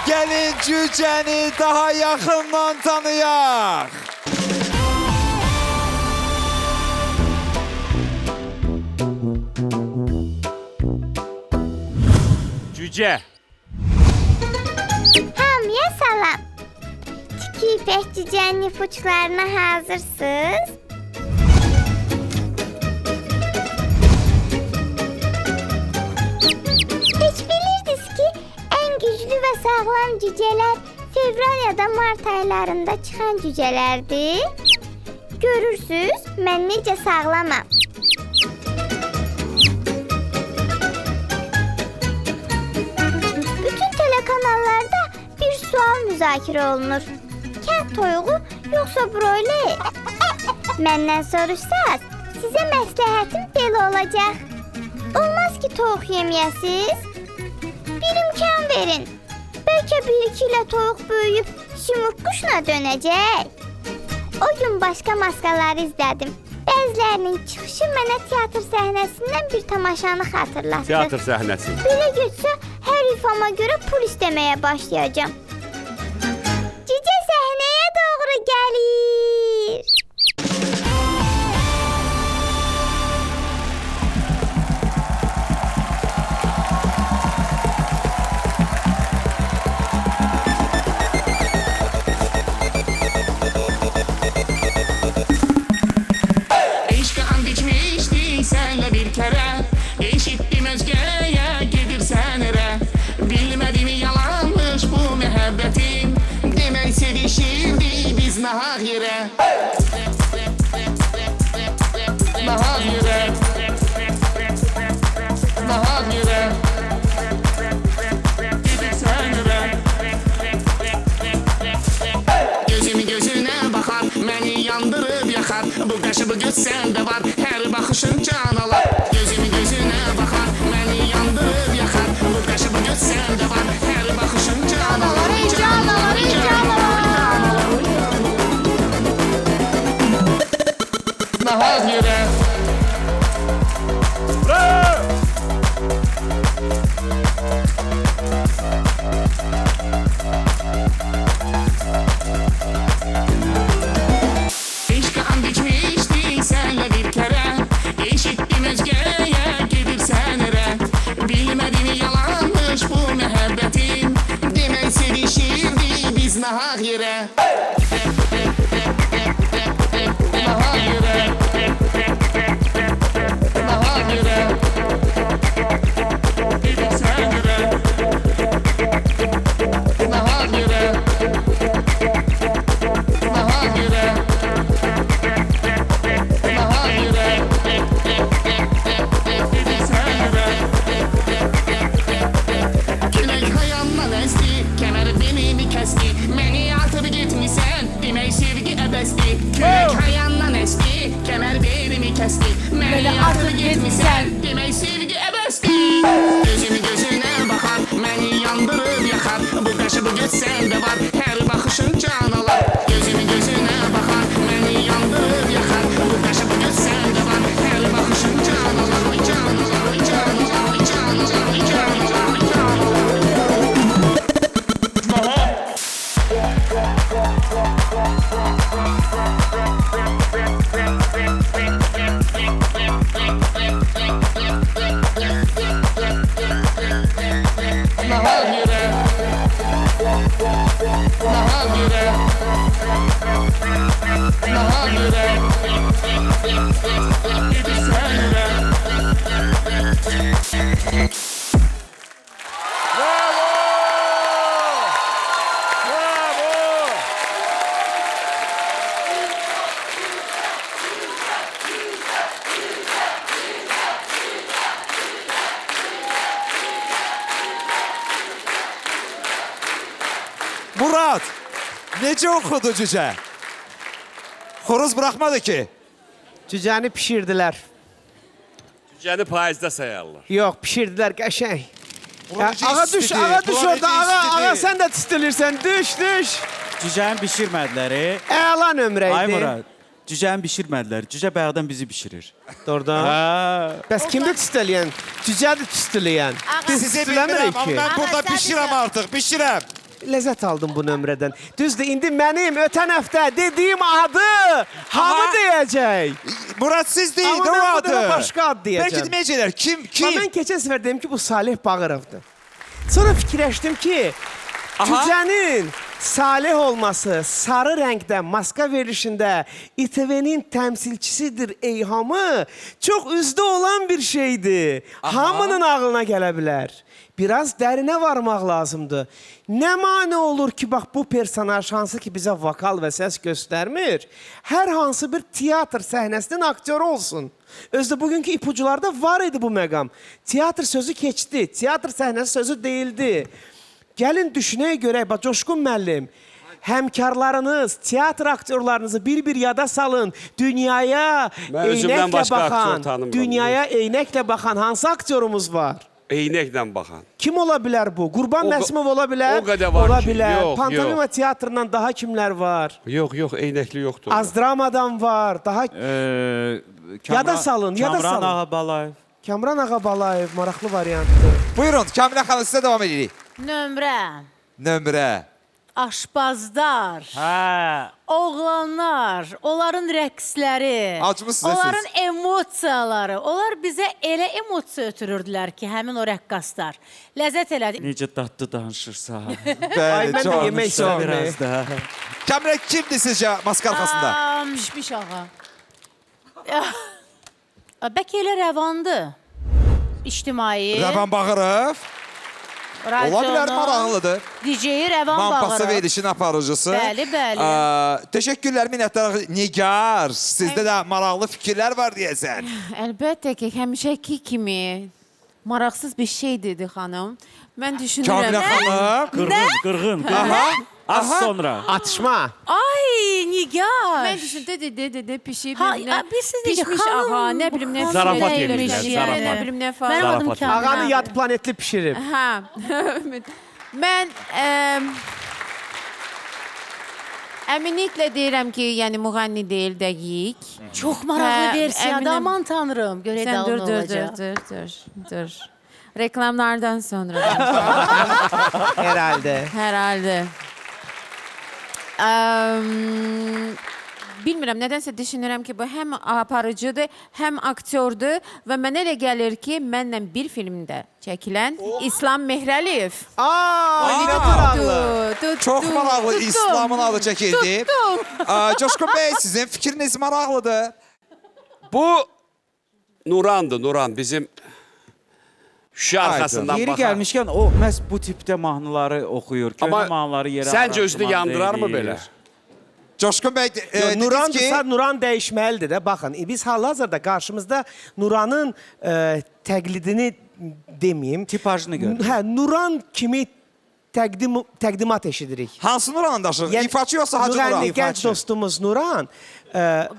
Gəlin cücəni daha yaxından tanıyaq. Cücə. Hamıya salam. Tiki ipək cücənin ipuçlarına hazırsınız? Heç bilirdiniz ki, ən güclü və sağlam cücələr fevral ya da mart aylarında çıxan cücələrdir? Görürsüz, mən necə sağlamam. Kanallarda bir sual müzakirə olunur. Kənd toyuğu yoxsa broiler? Məndən soruşsaz, sizə məsləhətim belə olacaq. Olmaz ki, toyuq yeməyəsiz. Bir imkan verin. Bəlkə 1-2 ilə toyuq böyüyüb simurg quşuna dönəcək. O gün başqa maskaları izlədim. Bəzilərinin çıxışı mənə teatr səhnəsindən bir tamaşanı xatırlatdı. Teatr səhnəsi. Belə getsə, hər ifama görə pul istəməyə başlayacağam. Cücə səhnəyə doğru gəlir. sende var. Her bakışın can alar. Gözümün gözüne bakar, beni yandırır yakar. Bu kaşı bu göz sende var. Her bakışın can alar. Can alar, can alar. Nahaz yere. İşte and içmiştik senle bir kere. İşittim özgeye gelirsen ere. Bilmedim yalanmış bu muhabbetin. Demek sevişirdi biz nahak yere. Nahak yere. Nahak yere. Gelirsen ere. Nahak yere. Nahak yere. Nahak yere. Gelirsen ere. Güney hayallan esti, kemer beni kesti. Beni atıp gitmişsen, demek sevgi ebesti. Güney hayallan esti, kemer beni kesti. Beni atıp gitmişsen, demek sevgi ebesti. Gözümü gözüne bakar, beni yandırır yakar. Bu kaşı bu göz sende var, her bakışın can alar. Gözümü gözüne bakar, beni yandırır yakar. Bu kaşı bu göz sende var, her bakışın can alar. Oy can alar, oy can alar, oy can alar, oy can alar, oy can alar. Nahal yere. Nahal yere. Nahal yere. Gelirsen yere. Murat, necə oxudu cücə? Xoruz buraxmadı ki. Cücəni pişirdilər. Cücəni paizdə sayarlar. Yox, pişirdilər qəşəng. Ulan necə Ağa düş, istidi, ağa düş ulan orada, necə ağa, istidi? ağa sən də tüstülürsən, düş. Cücəni bişirmədilər. Əla nömrə idi. Ay Murad, cücəni bişirmədilər. Cücə bayaqdan bizi bişirir. Doğrudan. Ha. Bəs kimdir tüstüləyən? Cücədir tüstüləyən. Biz Sizə tüstüləmirik bilmirəm, amma ki. mən burada bişirəm artıq, bişirəm. Ləzzət aldım bu nömrədən. Düzdür, indi mənim ötən həftə dediyim adı hamı deyəcək. Murad siz deyin, Amma o mən bu adı. dəfə başqa ad deyəcəm. Bəlkə deməyəcəklər, kim? Mən keçən səfər dedim ki, bu Salih Bağırovdur. Sonra fikirləşdim ki, cücənin Salih olması, sarı rəngdə, maska verilişində İTV-nin təmsilçisidir eyhamı çox üzdə olan bir şeydir. Hamının ağlına gələ bilər. Biraz dərinə varmaq lazımdır. Nə mane olur ki, bax bu personaj hansı ki bizə vokal və səs göstərmir, hər hansı bir teatr səhnəsinin aktyoru olsun. Özdə bugünkü ipucularda var idi bu məqam. Teatr sözü keçdi, teatr səhnəsi sözü deyildi. Gəlin düşünəyə görək, bax Coşqun müəllim, həmkarlarınız, teatr aktyorlarınızı bir-bir yada salın. Dünyaya eynəklə baxan, dünyaya eynəklə baxan hansı aktyorumuz var? Eynəklə baxan. Kim ola bilər bu? Qurban Məsimov ola bilər? O qədər var ola ki, bilər. yox, Pantomima teatrından daha kimlər var? Yox, eynəkli yoxdur. Azdramadan var. Daha yada salın, yada Kamran salın. Ağabalayev. Kamran Ağabalayev maraqlı variantdır. Buyurun, Kamilə xanım sizə davam edirik. Nömrə. Nömrə. Aşpazlar, Hə. oğlanlar, onların rəqsləri, Acmısınız onların siz. emosiyaları, onlar bizə elə emosiya ötürürdülər ki, həmin o rəqqaslar. Ləzzət elədi. Necə dadlı danışırsa. Ay, Bəli, mən də çox. yemək istəyirəm. Biraz da. Kamilə kimdir sizcə maska arxasında? Pişmiş ağa. Bəlkə elə rəvandır. İctimai. Rəvan Bağırov. Ola bilər, maraqlıdır. DJ-yi Rəvan Bağırov. Mampası verilişin aparıcısı. Bəli, bəli. Teşekkürlər minnətdarlar. Nigar, sizdə də maraqlı fikirlər var deyəsən. Əlbəttə ki, həmişəki kimi maraqsız bir şey dedi xanım. Mən düşünürəm. Kamilə xanım. Qırğın. Aha. Az sonra. Atışma. Ay, Nigar. Mən düşündüm dedi pişib. Ha, biz siz necə pişmiş xanım, ağa, nə bilim nə Zarafat fikirlər edirlər, eləmiş, zarafat. nə bilim nə falan. Mənim adım Kamil. Ağanı yad planetli pişirib. Hə. Mən əminliklə deyirəm ki, yəni müğənni deyil dəqiq. Çox maraqlı Hə, versiyadır. əminəm. Aman tanrım. Görə Sən də dur, onu dur, olacaq. dur. Reklamlardan sonra. Herhalde. Herhalde. Bilmirəm, nədənsə düşünürəm ki, bu həm aparıcıdır, həm aktyordur və mənə elə gəlir ki, mənlə bir filmdə çəkilən İslam Mehrəliyev. Necə maraqlı. Çox maraqlı İslamın adı çəkildi. Coşkun Bey, sizin fikriniz maraqlıdır. Bu Nuran'dı, Nuran bizim Şuşa arxasından Yeri baxan. gəlmişkən o məhz bu tipdə mahnıları oxuyur. Amma Köhnə mahnıları yerə səncə özünü aranjman yandırarmı eləyir. belə? Coşkun Bey, Nurandırsa Nuran dəyişməlidir də. Baxın, biz hal-hazırda qarşımızda Nuranın təqlidini deməyim. Tipajını görürük. Hə, Nuran kimi təqdimat eşidirik. Hansı Nuran'ın daşı? İfaçı yoxsa Hacı Nuran? Müğənni, gənc dostumuz Nuran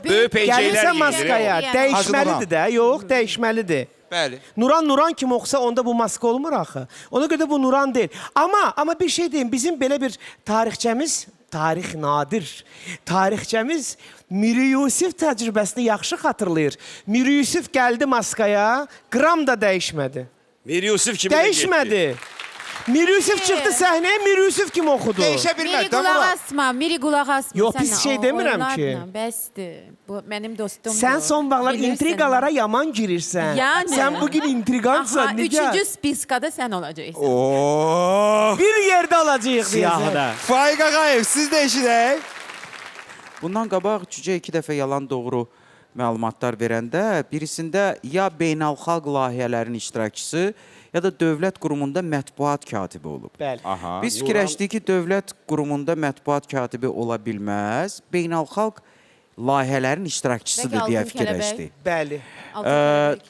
Böyük pencəklər gəlirsə giyir. maskaya Yəni. dəyişməlidir də. Yox, dəyişməlidir. Bəli. Nuran kimi oxusa onda bu maska olmur axı. Ona görə bu Nuran deyil. Amma bir şey deyim, bizim belə bir tarixçəmiz, tarix nadir. Tarixçəmiz Miri Yusif təcrübəsini yaxşı xatırlayır. Miri Yusif gəldi maskaya, qram da dəyişmədi. Mir Yusuf kimi də Dəyişmədi. getdi. Miri Yusuf çıxdı səhnəyə, Miri Yusif kimi oxudu. Dəyişə Miri bilmədi də qulaq Murat. asma, Miri qulaq asma. Yox, Sən pis şey o demirəm ki. oyunlarla, Bəsdir. Bu mənim dostumdur. Sən son vaxtlar Bilirsən. intriqalara yaman girirsən. Yəni. Sən bugün intriqansan, Aha, Nigar. üçüncü spiskada sən olacaqsan. Oo. Bir yerdə alacağıq Siyahıda. Faik Ağayev, siz də eşidək. Bundan qabaq Cücə 2 dəfə yalan doğru məlumatlar verəndə birisində ya beynəlxalq layihələrin iştirakçısı, ya da dövlət qurumunda mətbuat katibi olub. Bəli. Aha. Biz fikirləşdik ki, dövlət qurumunda mətbuat katibi ola bilməz, beynəlxalq layihələrin iştirakçısıdır Bəlkə deyə Altın Kələbək. fikirləşdik. Bəli.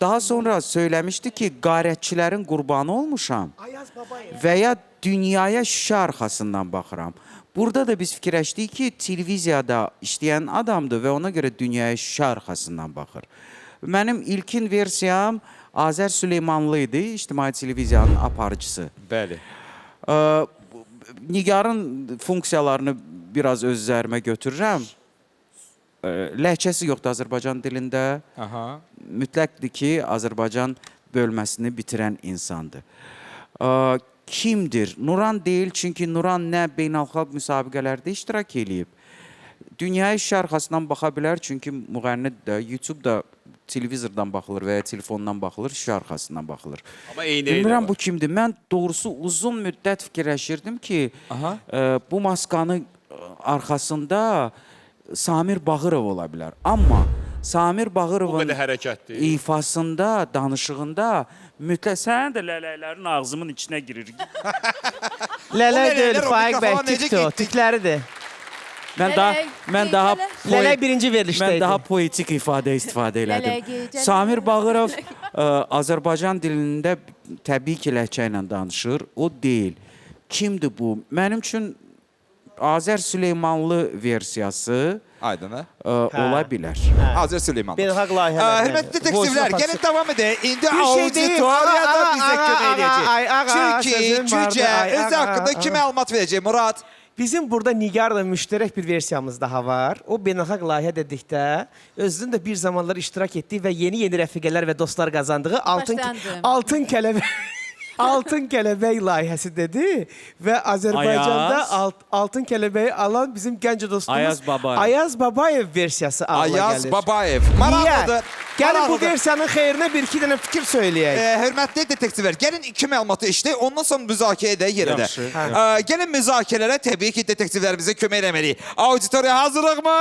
Daha sonra söyləmişdi ki, qarətçilərin qurbanı olmuşam Ayaz Babayev. və ya dünyaya şüşə arxasından baxıram. Burada da biz fikirləşdik ki, televiziyada işləyən adamdır və ona görə dünyaya şüşə arxasından baxır. Mənim ilkin versiyam Azər Süleymanlı idi, İctimai Televiziyanın aparıcısı. Bəli. Nigarın funksiyalarını biraz öz üzərimə götürürəm. Ləhcəsi yoxdur Azərbaycan dilində. Aha. Mütləqdir ki, Azərbaycan bölməsini bitirən insandır. Kimdir? Nuran deyil, çünki Nuran nə beynəlxalq müsabiqələrdə iştirak edib. Dünyaya şüşə arxasından baxa bilər, çünki müğənni də YouTube-da televizordan baxılır və ya telefondan baxılır, şüşə arxasından baxılır. Amma eyni Bilmirəm bu kimdir. Mən doğrusu uzun müddət fikirləşirdim ki, bu maskanın arxasında Samir Bağırov ola bilər. Amma Samir Bu Bağırovun qədər hərəkətdir. ifasında, danışığında mütləq sənin də lələklərin ağzımın içinə girir. Lələ O deyil, lələlər o Faik bəy, mikrofona necə TikTok, getdi? tikləridir. Mən daha Lələk birinci Mən verilişdəydi. daha poetik istifadə elədim. Lələk, Samir Bağırov Azərbaycan dilində təbii ki, ləhcə ilə danışır. O deyil. Kimdir bu? Mənim üçün Azər Süleymanlı versiyası Aydın, hə? ola bilər. Azər Süleyman. Beynəlxalq layihələr. Hörmətli detektivlər, gəlin davam edək. İndi Bir şey deyim. auditoriyada bizə kömək Ağa, edəcək. Çünki sözüm vardı. Cücə Ay, öz ağa, haqqında ağa. iki məlumat verəcək Murad. Bizim burada Nigarla müştərək bir versiyamız daha var. O beynəlxalq layihə dedikdə özünün də bir zamanlar iştirak etdiyi və yeni rəfiqələr və dostlar qazandığı Altın Kələbək Altın Kələbək layihəsi dedi və Azərbaycanda Altın Kələbəyi alan bizim gənc dostumuz Ayaz Babayev. Ayaz Babayev versiyası ağla gəlir. Ayaz Babayev. Maraqlıdır. Gəlin bu versiyanın xeyrinə bir-iki dənə fikir söyləyək. Hörmətli detektivlər, gəlin iki məlumatı işləyək, ondan sonra müzakirə edək yerə də. Yaxşı. Gəlin müzakirələrə təbii ki, detektivlərimizə kömək eləməliyik. Auditoriya hazırlıqmı?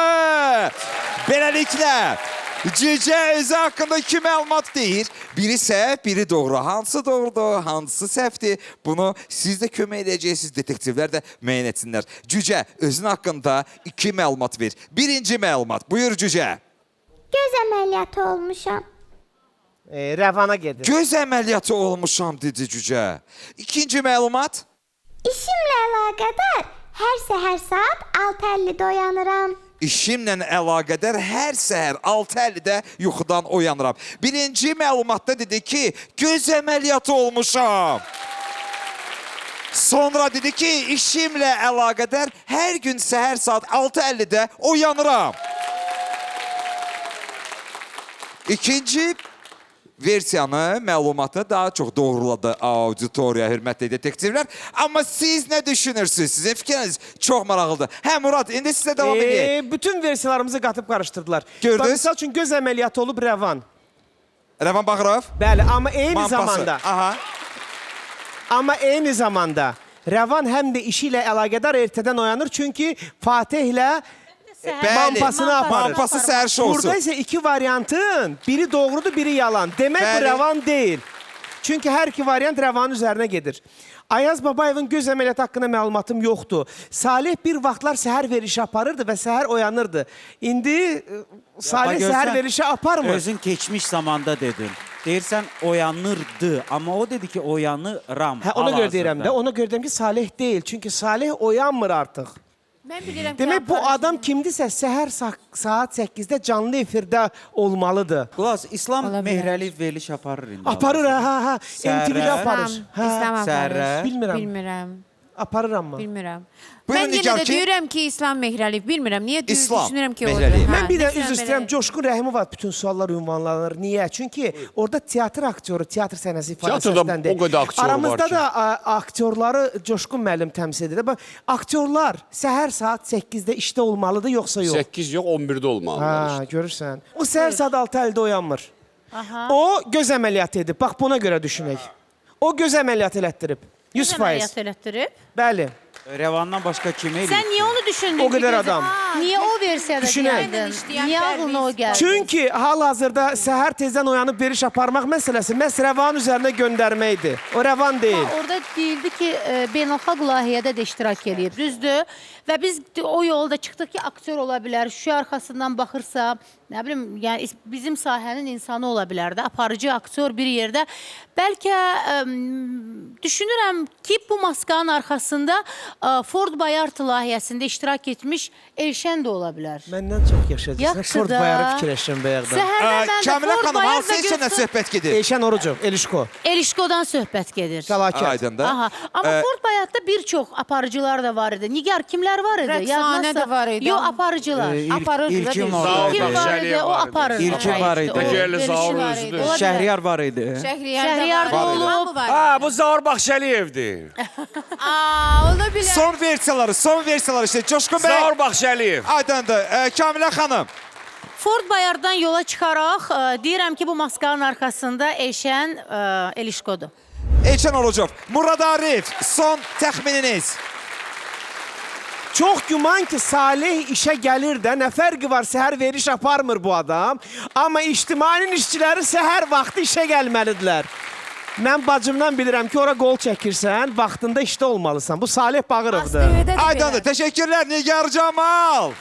Beləliklə, Cücə özü haqqında iki məlumat deyir. Biri səhv, biri doğru. Hansı doğrudur, hansı səhvdir? Bunu siz də kömək edəcəksiniz, detektivlər də müəyyən etsinlər. Cücə, özün haqqında iki məlumat ver. Birinci məlumat, buyur Cücə. Göz əməliyyatı olmuşam. Rəvana gedir. Göz əməliyyatı olmuşam, dedi Cücə. İkinci məlumat. İşimlə əlaqədar hər səhər saat 6:50-də oyanıram. İşimlə əlaqədar hər səhər 6:50-də yuxudan oyanıram. Birinci məlumatda dedi ki, göz əməliyyatı olmuşam. Sonra dedi ki, işimlə əlaqədar hər gün səhər saat 6:50-də oyanıram. İkinci versiyanı, məlumatı daha çox doğruladı auditoriya, hörmətli detektivlər. Amma siz nə düşünürsünüz? Sizin fikriniz çox maraqlıdır. Hə Murad, indi sizə davam edək. Bütün versiyalarımızı qatıb qarışdırdılar. Gördünüz? Misal üçün göz əməliyyatı olub Rəvan. Rəvan Bağırov? Bəli, amma eyni Mampası. zamanda. Aha. Amma eyni zamanda Rəvan həm də işi ilə əlaqədar ertədən oyanır. Çünki Fatihlə mampasını aparır. Mampası səhər şousu. Burada isə iki variantın biri doğrudur, biri yalan. Demək bu Bəli. Rəvan deyil. Çünki hər iki variant Rəvanın üzərinə gedir. Ayaz Babayevin göz əməliyyatı haqqında məlumatım yoxdur. Salih bir vaxtlar səhər verişi aparırdı və səhər oyanırdı. İndi Salih səhər verişi aparmır. Özün keçmiş zamanda dedin. Deyirsən oyanırdı, amma o dedi ki oyanıram. Hə, ona görə deyirəm də. Ona görə deyirəm ki, Salih deyil. Çünki Salih oyanmır artıq. Mən bilirəm ki, Demək bu adam kimdisə səhər saat 8-də canlı efirdə olmalıdır. Qulaq, İslam Mehrəliyev veriliş aparır indi. Aparır, ha. MTV-də aparır. İslam aparır. Bilmirəm. Bilmirəm. Aparır amma. Bilmirəm. Buyurun, Mən yenə Nigar də ki- deyirəm ki, İslam Mehrəliyev. Bilmirəm, niyə İslam düşünürəm ki, Mehrəliyev. Mən bir də üzr istəyirəm, Coşqun Rəhimov bütün suallar ünvanlanır. Niyə? Çünki orada teatr aktyoru, teatr səhnəsi Teatrda ifadəsindəndir. o qədər aktyor var Aramızda ki. da aktyorları Coşqun müəllim təmsil edir. Aktyorlar səhər saat 8-də işdə olmalıdır, yoxsa yox? 8 yox, 11-də olmalıdır. Ha, görürsən. O səhər saat 6:50-də oyanmır. O göz əməliyyatı edib. Bax buna görə düşünək. O göz əməliyyatı elətdirib. 100%. Əməliyyat elətdirib. Bəli. Rəvandan başqa kimi eləyib? Sən niyə onu düşündün? O qədər ki, adam. Niyə o versiyada Düşünək. gəldin? Niyə ağlına o gəldi? Çünki hal-hazırda səhər tezdən oyanıb veriş aparmaq məsələsi məhz Rəvanın üzərinə göndərmə idi. O Rəvan deyil. Orada deyildi ki, beynəlxalq layihədə də iştirak edib, düzdür? Və biz o yolda çıxdıq ki, aktyor ola bilər, şüşə arxasından baxırsa, nə bilim, yəni bizim sahənin insanı ola bilər də, aparıcı aktyor bir yerdə. Bəlkə düşünürəm ki, bu maskanın arxasında Ford Bayard layihəsində iştirak etmiş Elşən də ola bilər. Məndən çox yaşayacaqsın. Yaxşı Ford da. Bayarı fikirləşirəm bayaqdan. Səhərdən mən də Kamilə Ford xanım, Bayard hansı və işinə göstər... söhbət gedir? Elşən Orucov, Elişko. Elişkodan söhbət gedir. Fəlakət. Aydındır. Aha. Amma Ford Bayardda bir çox aparıcılar da var idi. Nigar, kimlər var idi? Rəqsanə də var idi. Yox, aparıcılar. Aparırdı da İlkin bir. var. Kim var idi? O aparırdı. İlkin var idi. Təkərli Zaur özüdür. Şəhriyar var idi. Şəhriyar da olub. Ha, bu Zaur Baxşəliyevdir. Onu biləm. Son versiyaları işte. Coşkun Bey. Zaur Baxşəliyev. Aydındır. Kamilə xanım. Ford Bayarddan yola çıxaraq deyirəm ki, bu maskanın arxasında Elşən Elişkodur. Elşən Orucov. Murad Arif. Son təxmininiz. Çox güman ki, Salih işə gəlir də, nə fərqi var, səhər veriş aparmır bu adam. Amma ictimainin işçiləri səhər vaxtı işə gəlməlidirlər. Mən bacımdan bilirəm ki, ora qol çəkirsən, vaxtında işdə olmalısan. Bu Salih Bağırovdur. Aydındır. Təşəkkürlər Nigar Camal.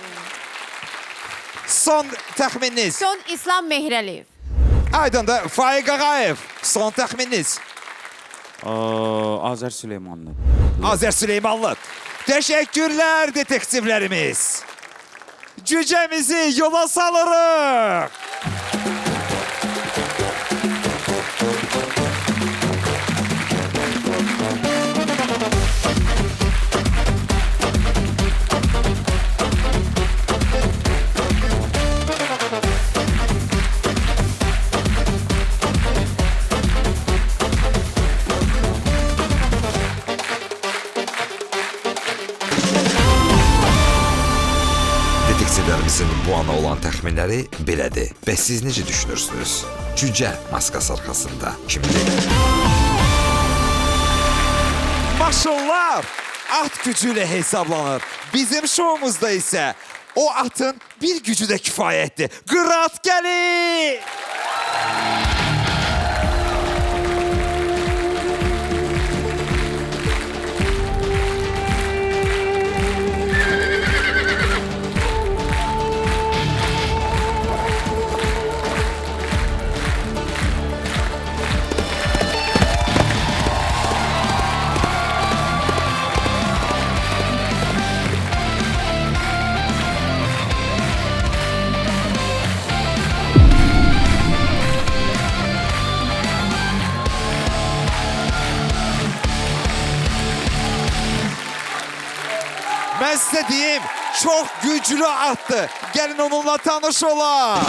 Son təxmininiz. Son İslam Mehrəliyev. Aydındır. Faiq Ağayev. Son təxmininiz. Azər Süleymanlı. Azər Süleymanlı. Təşəkkürlər detektivlərimiz. Cücəmizi yola salırıq. Detektivlərimizin bu ana olan təxminləri belədir. Bəs siz necə düşünürsünüz? Cücə maskası arxasında kimdir? Maşınlar at gücü ilə hesablanır. Bizim şoumuzda isə o atın bir gücü də kifayətdir. Qırat gəlir! ben size diyeyim, çok güclü attı. Gelin onunla tanış olalım.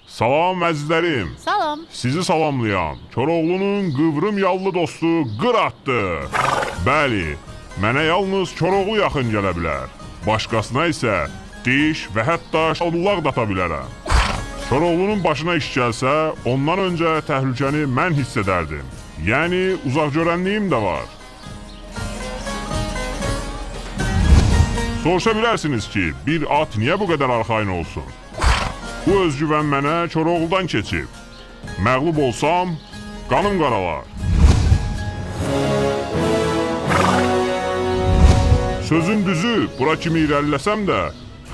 Salam əzizlərim. Salam. Sizi salamlayan Koroğlunun qıvrım yallı dostu Qıratdır. Bəli, mənə yalnız Koroğlu yaxın gələ bilər. Başqasına isə diş və hətta şalbulaq da ata bilərəm. Koroğlunun başına iş gəlsə, ondan öncə təhlükəni mən hiss edərdim. Yəni, uzaq görənliyim də var. Soruşa bilərsiniz ki, bir at niyə bu qədər arxain olsun? Bu özgüvən mənə Koroğludan keçib. Məğlub olsam, qanım qaralar. Sözün düzü, bura kimi irəliləsəm də,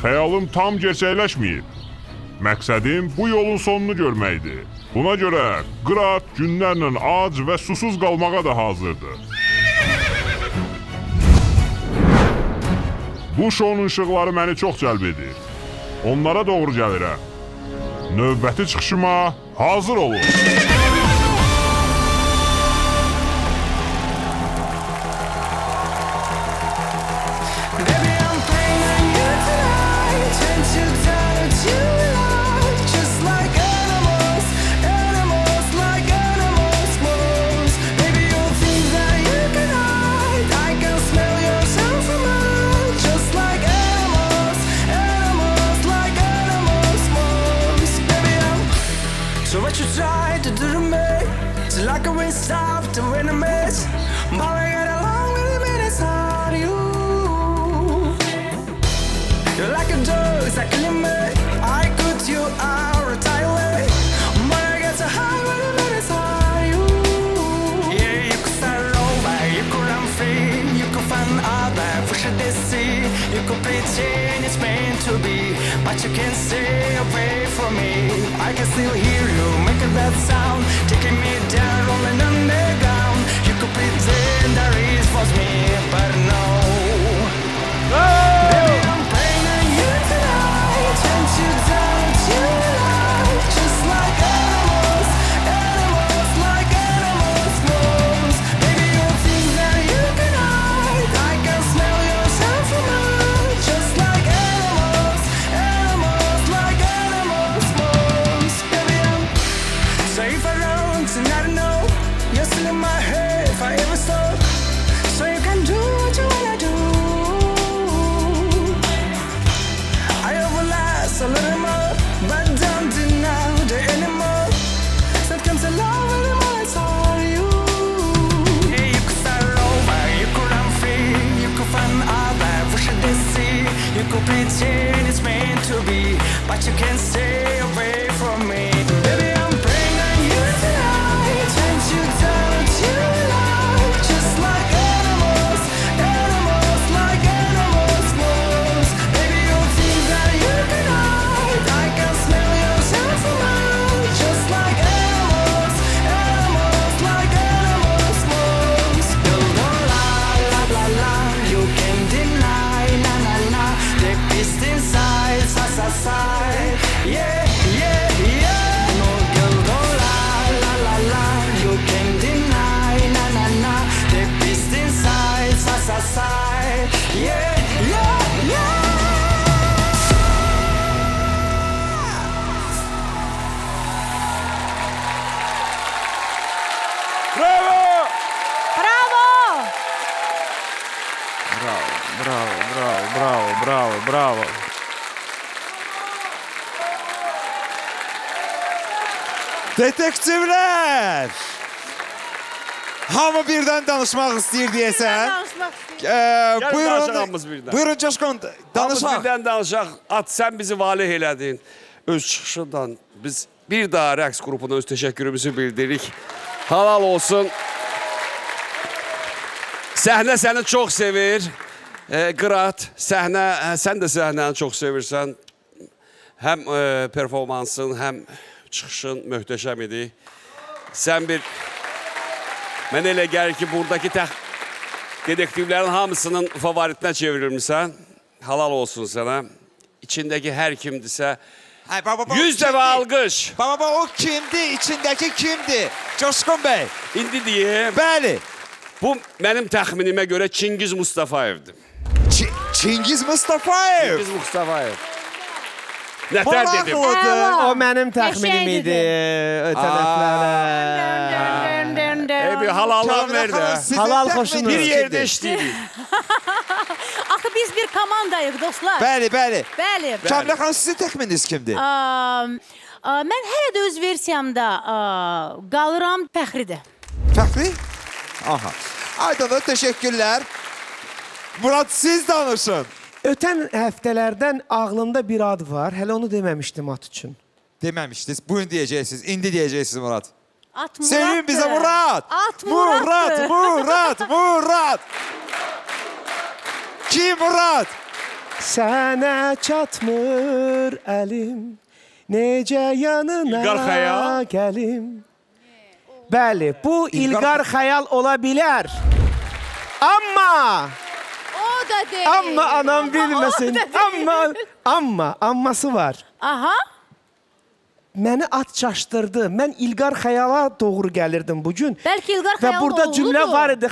xəyalım tam gerçəkləşməyib. Məqsədim bu yolun sonunu görməkdir. Buna görə Qırat günlərlə ac və susuz qalmağa da hazırdır. Bu şounun işıqları məni çox cəlb edir. Onlara doğru gəlirəm. Növbəti çıxışıma hazır olun. So what you try to do to me? It's like a wind stop to enemies. But I get along with the minutes on you. You're like a dog, it's like killing me. I cut you out entirely. But I get so high with the minutes on you. Yeah, you could start over, you could run free, you could find other fish at the sea. You could pretend it's meant to be, but you can't stay away from me. I can still hear you making that sound, taking me down, rolling underground. You could pretend that it was me, but no. Baby, I'm praying on you tonight, and you don't you lie. Just like animals, animals, like animals, moves. Baby, you think that you can hide. I can smell yourself from mine. Just like animals, animals, like animals, moves. Baby, I'm safe around, and I don't know. You're still in my head if I ever stop. So you can do what you wanna do. I overlast a little more, but don't deny the anymore. That comes along with the more I saw you. Yeah, you could start over, you could run free, you could find other fish at the sea. You could pretend it's meant to be, but you can't stay away from me. Baby, I'm praying on you tonight, and you don't you lie. Just like animals, animals, like animals, moves. Baby, you think that you can hide. I can smell yourself from mine. Just like animals, animals, like animals, moves. You don't lie, la la la. You can deny, na na na. The beast inside, sa sa sa. Yeah, yeah, yeah. No, girl, don't lie, la la la. You can deny, na na na. The beast inside, sa sa sa. Yeah, yeah, yeah. Bravo! Bravo! Bravo. Detektivler! Hamı birdən danışmaq istəyir deyəsən. Danışağımız birdən. Buyurun Coşkun, danışaq. Hamımız birdən danışaq. At, sən bizi valih elədin. Öz çıxışından biz bir daha rəqs qrupuna öz təşəkkürümüzü bildiririk. Halal olsun. Səhnə səni çox sevir. Qırat, sən də səhnəni çox sevirsən. Həm performansın, həm çıxışın möhtəşəm idi. Sən bir... Mən elə gəlir ki, buradakı Dedektivlərin hamısının favoritinə çevrilmişsən. Halal olsun sənə. İçindəki hər kimdirsə 100 dəfə alqış. Baba o kimdi? İçindəki kimdi? Coşqun bəy. İndi deyim. Bəli. Bu mənim təxminimə görə Çingiz Mustafayevdir. Çingiz Mustafayev. Çingiz Mustafayev. Nətər dedim? O mənim təxminim idi. Bir halallığı ver də. Halal xoşunuz. Bir yerdə işləyirik. Axı biz bir komandayıq dostlar. Bəli. Bəli. Kamilə xanım, sizin təxmininiz kimdir? Mən hələ də öz versiyamda qalıram Fəxridir. Fəxri? Aha. Aydındır, teşekkürlər. Murad, siz danışın. Ötən həftələrdən ağlımda bir ad var. Hələ onu deməmişdim at üçün. Deməmişdiniz. Bugün deyəcəksiniz. İndi deyəcəksiniz Murad. At Muraddır. Sevin bize Murad. At Muraddır. Murad. Kim Murad? Sənə çatmır əlim, necə yanına İlqar Xəyal. gəlim. Bəli, bu İlqar Xəyal ola bilər. Amma O da deyil. Amma anam bilməsin. Amması var. Aha. Məni at çaşdırdı. Mən İlqar Xəyala doğru gəlirdim bugün. Bəlkə İlqar Və Xəyal burada oğludur. cümlə var idi,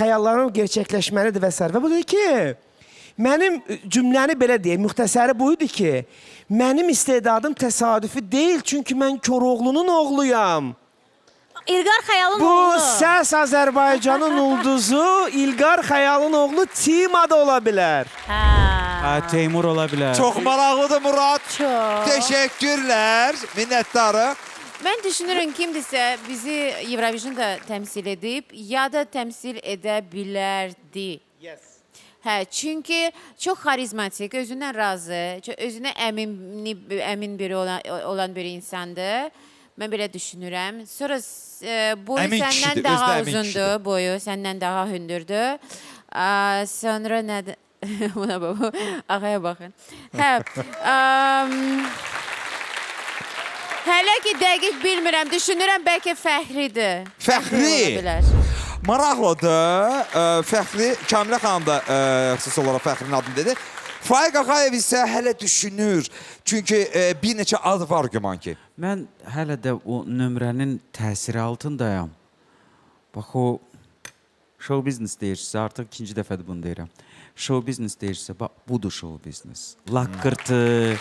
xəyallarım gerçəkləşməlidir və s. Və bu dedi ki, mənim cümləni belə deyək, müxtəsəri bu idi ki, mənim istedadım təsadüfi deyil, çünki mən Koroğlunun oğluyam. İlqar Xəyalın Bu oğlu. səs Azərbaycanın ulduzu, İlqar Xəyalın oğlu Tima da ola bilər. Teymur ola bilər. Çox maraqlıdır Murad. Çox. Teşekkürler. Minnettarım. Mən düşünürəm kimdirsə bizi Eurovision'da təmsil edib ya da təmsil edə bilərdi. Yes. Hə, çünki çox xarizmatik, özündən razı, özünə əmin biri olan bir insandır. Mən belə düşünürəm. Sonra boyu Əmin səndən kişidir, daha özü də əmin uzundur, boyu səndən daha hündürdür. Sonra nədir? Buna bax, ağaya baxın. Hə, hələ ki dəqiq bilmirəm, düşünürəm bəlkə Fəxridir. Fəxri. Ola bilər. Maraqlıdır. Fəxri, Kamilə xanım da xüsusi olaraq Fəxrinin adını dedi. Faiq Ağayev isə hələ düşünür. Çünki bir neçə ad var güman ki. Mən hələ də o nömrənin təsiri altındayam. Bax o show business deyirsə, artıq ikinci dəfədir bunu deyirəm. Show business deyirsə, bax budur show business. Laqqırtı,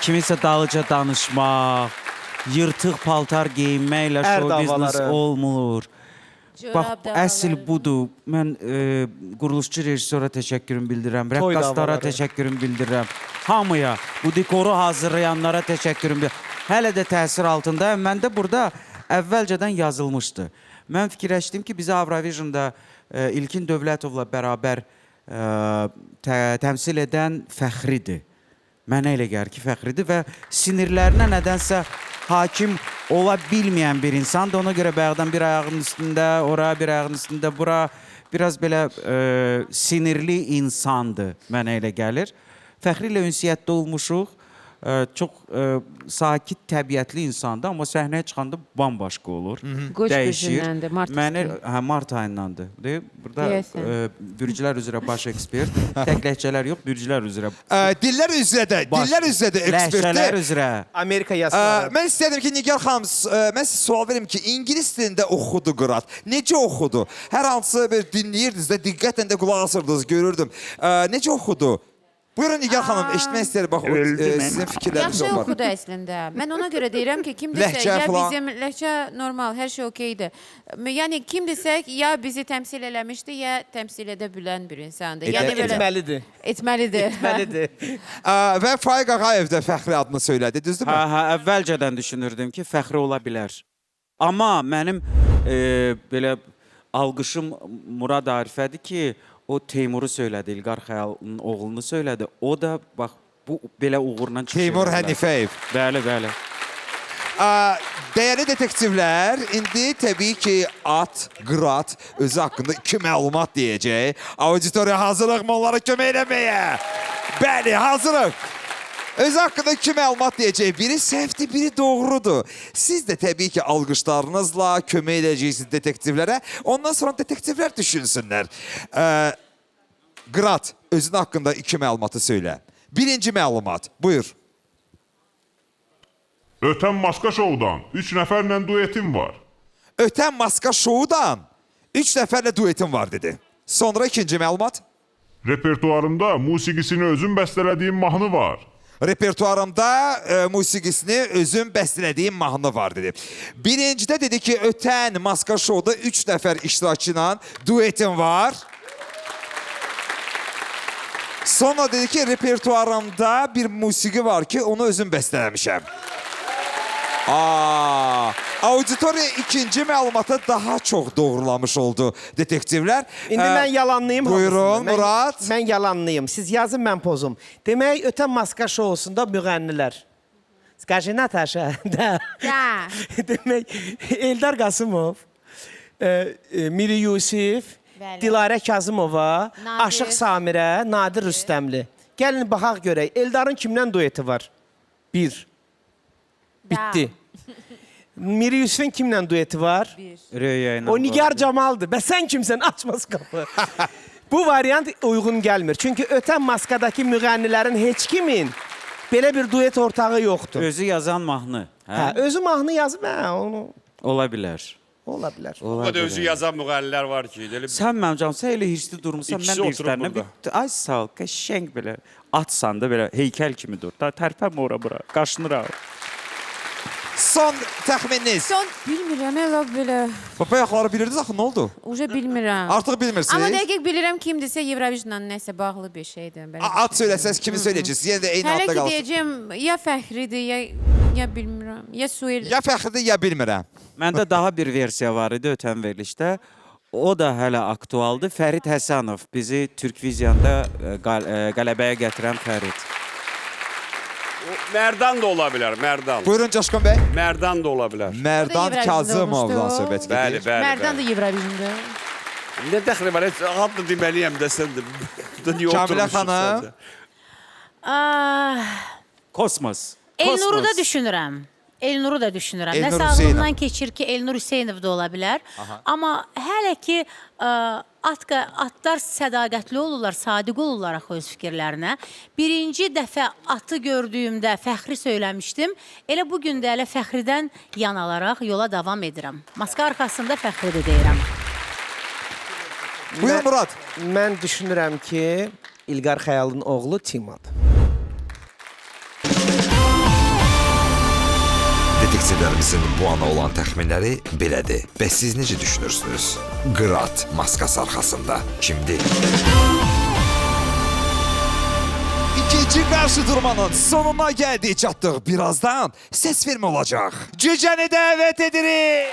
kimisə dalıca danışmaq, yırtıq paltar geyinməklə show business olmur. Bax, əsl budur. Mən quruluşçu rejissora təşəkkürüm bildirirəm, rəqqaslara təşəkkürüm bildirirəm. Hamıya, bu dekoru hazırlayanlara təşəkkürüm bildirirəm. Hələ də təsir altındayım. Mən də burada əvvəlcədən yazılmışdı. Mən fikirləşdim ki, bizi Avrovision'da İlkin Dövlətovla bərabər təmsil edən Fəxridir. Mənə elə gəlir ki, Fəxridir və sinirlərinə nədənsə hakim ola bilməyən bir insandır. Ona görə bayaqdan bir ayağının üstündə, ora bir ayağının üstündə, bura biraz belə sinirli insandır, mənə elə gəlir. Fəxri ilə ünsiyyətdə olmuşuq. Çox sakit, təbiətli insandır, amma səhnəyə çıxanda bambaşqa olur. Dəyişir. Mart ayındandır. Burada bürcülər üzrə baş ekspert, tək ləhcələr yox, bürcülər üzrə. Diller üzrə də ekspertdir. Ləhcələr üzrə. Amerika yazıları. Mən istədim ki, Nigar xanım, mən sizə sual verim ki, İngilis dilində oxudu Qırat. Necə oxudu? Hər hansı bir dinləyirdiniz də, diqqətlə də qulaq asırdınız, görürdüm. Necə oxudu? Buyurun Nigar xanım, eşitmək istəyir. Bax, sizin fikirləriniz Yaxşı olmadı. oxudu əslində. Mən ona görə deyirəm ki, kimdirsə, ya bizim ləhcə normal, hər şey okeydir. Yəni, kimdirsək, ya bizi təmsil eləmişdi, ya təmsil edə bilən bir insandır. Etməlidir. Etməlidir. Və Faiq Ağayev də Fəxri adını söylədi, düzdürmü? Hə, əvvəlcədən düşünürdüm ki, Fəxri ola bilər. Amma mənim belə alqışım Murad Arifədir ki, o Teymuru söylədi, İlqar Xəyalın oğlunu söylədi. O da, bax, bu belə uğurla çıxış edirlər. Teymur Hənifəyev. Bəli, bəli. Dəyərli detektivlər, indi təbii ki, at, Qırat özü haqqında 2 məlumat deyəcək. Auditoriya hazırıq mı onlara kömək eləməyə? Bəli, hazırıq. Öz haqqında iki məlumat deyəcək. Biri səhvdir, biri doğrudur. Siz də təbii ki, alqışlarınızla kömək edəcəksiniz detektivlərə. Ondan sonra detektivlər düşünsünlər. Qırat, özün haqqında iki məlumatı söylə. Birinci məlumat, buyur. Ötən maska şovdan 3 nəfərlə duetim var. Ötən maska şoudan 3 nəfərlə duetim var, dedi. Sonra ikinci məlumat. Repertuarımda musiqisini özüm bəstələdiyim mahnı var. Repertuarımda musiqisini özüm bəstələdiyim mahnı var, dedi. Birincidə dedi ki, ötən maska şouda 3 nəfər iştirakçı ilə duetim var. Sonra dedi ki, repertuarımda bir musiqi var ki, onu özüm bəstələmişəm. Auditoriya ikinci məlumatı daha çox doğrulamış oldu detektivlər. İndi mən yalanlayım. Buyurun, Murad. Mən yalanlayım. Siz yazın, mən pozum. Demək, ötən maska şousunda müğənnilər. Скажи, Natasha. Da. Demək, Eldar Qasımov, Miri Yusif, Dilarə Kazımova, Aşıq Samirə, Nadir Rüstəmli. Gəlin, baxaq görək. Eldarın kimdən dueti var? Bir. Bitti. Miri Yusuf'un kimlə dueti var? Röya. O Nigar Camal'dır. Bəs sən kimsən? Açmaz qapı. Bu variant uyğun gəlmir. Çünki ötən maskadakı müğənnilərin heç kimin belə bir duet ortağı yoxdur. Özü yazan mahnı. Hə, özü mahnı yazıb, onu... Ola bilər. Ola bilər. O da özü yazan müğənnilər var ki. Sən mənim canım, sən elə hirsli durmuşsan, mən də hirslərinə ay sağ ol, qəşəng belə atsan da belə heykəl kimi dur. Tərpəm ora bura, qaşınır. Son təxmininiz. Son bilmirəm, elə belə. Papa ayaqları bilirdiniz axı, nə oldu? Uca bilmirəm. Artıq bilmirsiniz. Amma dəqiq bilirəm kimdirsə Eurovision'la nəsə bağlı bir şeydir. Ad söyləsəz kimi söyləyəcəksiniz? Yenə də eyni adda qalırsınız. Hələ qalırsınız. ki deyəcəm, ya Fəxridir, ya bilmirəm, ya Suel. Ya Fəxridir, ya bilmirəm. Məndə daha bir versiya var idi ötən verilişdə. O da hələ aktualdır. Fərid Həsənov bizi Türk Vizyanda qələbəyə gətirən Fərid. Mərdan da ola bilər, Mərdan. Buyurun Coşqun bəy. Mərdan da ola bilər. Mərdan Kazımovdan söhbət gedir. Bəli. Mərdan da Eurovision'da. Nə dəxli var? Adını deməliyəm desən də. Kamilə xanım. Kosmos. Elnuru da düşünürəm. Elnuru da düşünürəm. Elnur Nəsə Hüseynov. ağlımdan keçir ki, Elnur Hüseynov da ola bilər. Amma hələ ki, atlar sədaqətli olurlar, sadiq olurlar axı öz fikirlərinə. Birinci dəfə atı gördüyümdə Fəxri söyləmişdim. Elə bugün də elə Fəxridən yan alaraq yola davam edirəm. Maska arxasında Fəxri də deyirəm. Buyur Murad. Mən düşünürəm ki, İlqar Xəyalın oğlu Timad. Detektivlərimizin bu ana olan təxminləri belədir. Bəs siz necə düşünürsünüz? Qırat maskası arxasında kimdir? İkinci qarşı durmanın sonuna gəldik, çatdıq. Birazdan səs vermə olacaq. Cücəni dəvət edirik.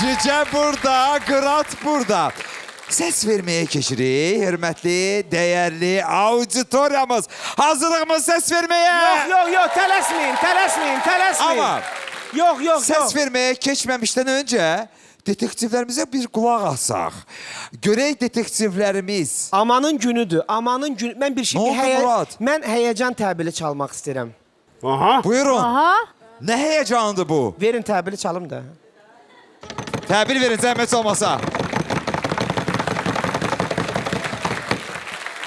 Cücə burada, Qırat burada. Səs verməyə keçirik, hörmətli, dəyərli auditoriyamız. Hazırlığımız səs verməyə. Yox, tələsməyin. Amma Yox. səs verməyə keçməmişdən öncə detektivlərimizə bir qulaq asaq. Görək detektivlərimiz. Amanın günüdür, amanın günü. Mən bir şey... Nə oldu Murad? Mən həyəcan təbili çalmaq istəyirəm. Buyurun. Nə həyəcanıdır bu? Verin təbili çalım da. Təbil verin, zəhmət olmasa.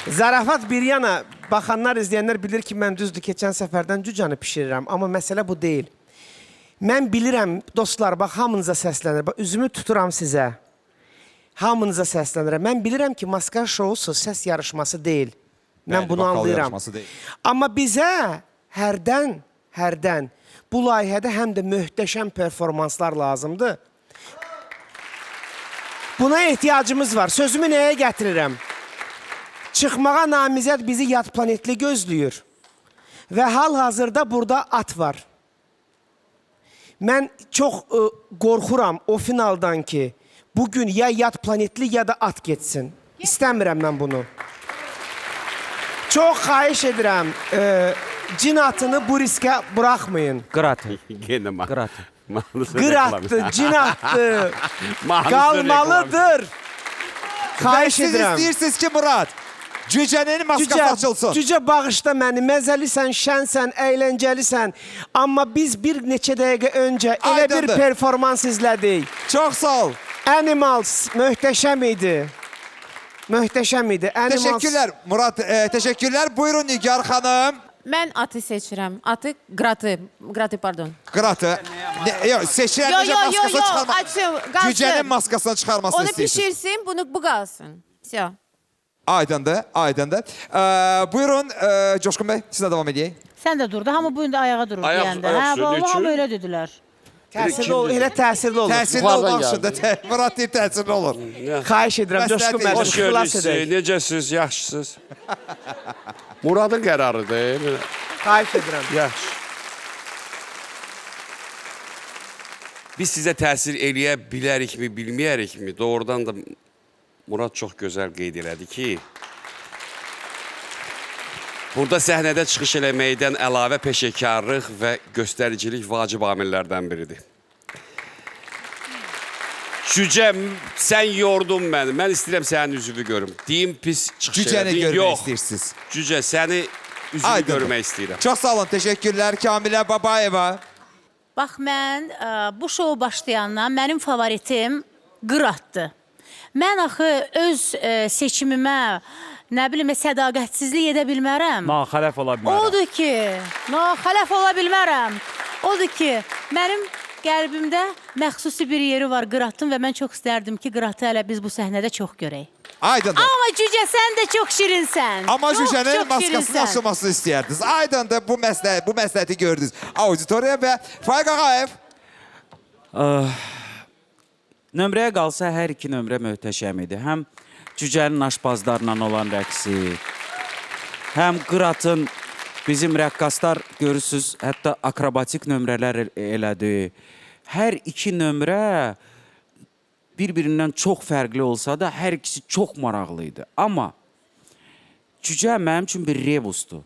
Zarafat bir yana, baxanlar, izləyənlər bilir ki, mən düzdür, keçən səfərdən cücanı pişirirəm. Amma məsələ bu deyil. Mən bilirəm, dostlar, bax, hamınıza səslənir. Bax, üzümü tuturam sizə. Hamınıza səslənirəm. Mən bilirəm ki, maska şousu səs yarışması deyil. Mən bunu anlayıram. Amma bizə hərdən bu layihədə həm də möhtəşəm performanslar lazımdır. Buna ehtiyacımız var. Sözümü nəyə gətirirəm? Çıxmağa namizəd bizi yad planetli gözləyir. Və hal-hazırda burada at var. Mən çox qorxuram o finaldan ki, bugün ya yad planetli ya da at geçsin. İstəmirəm mən bunu. Çox xahiş edirəm, cin atını bu riskə buraxmayın. Qıratı. Yenə ma. Qıratı. Qıratdı, cin attı. Qalmalıdır. Xahiş Siz edirəm. istəyirsiniz ki, Murad, cücənin maskası açılsın. Cücə bağışla məni, məzəlisən, şənsən, əyləncəlisən. Amma biz bir neçə dəqiqə öncə elə bir Aydındır. performans izlədik. Çox sağ ol. Animals möhtəşəm idi. Möhtəşəm idi. Animals... Teşekkürler Murat, teşekkürler. Buyurun Nigar Hanım. Mən atı seçirəm. Atı, qratı, pardon. Qıratı. Yok, seçilen Yo, necə yo, yo, maskasını yo, çıxarma. açım, qalsın. Cücənin maskasını çıxarmasını Onu istəyirsiniz. pişirsin, bunu bu qalsın. Всё. Aydındır, aydındır. Buyurun Coşkun Bey, sizlə devam edeyik. Sən də durdu, hamı bu indi ayağa durur Ayaq- deyəndə. ayaq Hə, üstündə vallahi hamı üçün. elə dedilər. Təsirli olur, elə təsirli olur. Təsirli olmaq üçün də Murat deyir təsirli olur. Xahiş edirəm, Coşkun Məsləhət müəllim, Hoş xilas gördük edək. siz. Necəsiz? Yaxşısınız? Muradın qərarıdır. Xahiş edirəm. Yaxşı. Biz sizə təsir eləyə bilərikmi, bilməyərikmi? Doğrudan da Murad çox gözəl qeyd elədi ki, burada səhnədə çıxış eləməkdən əlavə peşəkarlıq və göstəricilik vacib amillərdən biridir. Cücə, sən yordun məni. Mən istəyirəm sənin üzvü görüm. Deyim pis çıxış Cücəni elədin. görmək Yox. istəyirsiniz. Cücə, səni üzvü Aydındır. görmək istəyirəm. Çox sağ olun, teşekkürler Kamilə Babayeva. Bax, mən bu şou başlayandan mənim favoritim Qıratdır. Mən axı öz seçimimə, nə bilim, sədaqətsizlik edə bilmərəm. Naxələf ola bilmərəm. Odur ki, naxələf ola bilmərəm. Odur ki, mənim qəlbimdə məxsusi bir yeri var Qıratın və mən çox istərdim ki, Qıratı hələ biz bu səhnədə çox görək. Aydındır. Amma Cücə, sən də çox şirinsən. Amma Çox, cücənin çox maskasının şirinsən. açılmasını istəyərdiniz. Aydındır, bu məsləhəti gördünüz. Auditoriya və Faiq Ağayev. Nömrəyə qalsa hər iki nömrə möhtəşəm idi. Həm cücənin aşpazlarla olan rəqsi, həm Qıratın bizim rəqqaslar görürsüz, hətta akrobatik nömrələr elədi. Hər iki nömrə bir-birindən çox fərqli olsa da hər ikisi çox maraqlı idi. Amma cücə mənim üçün bir rebusdur.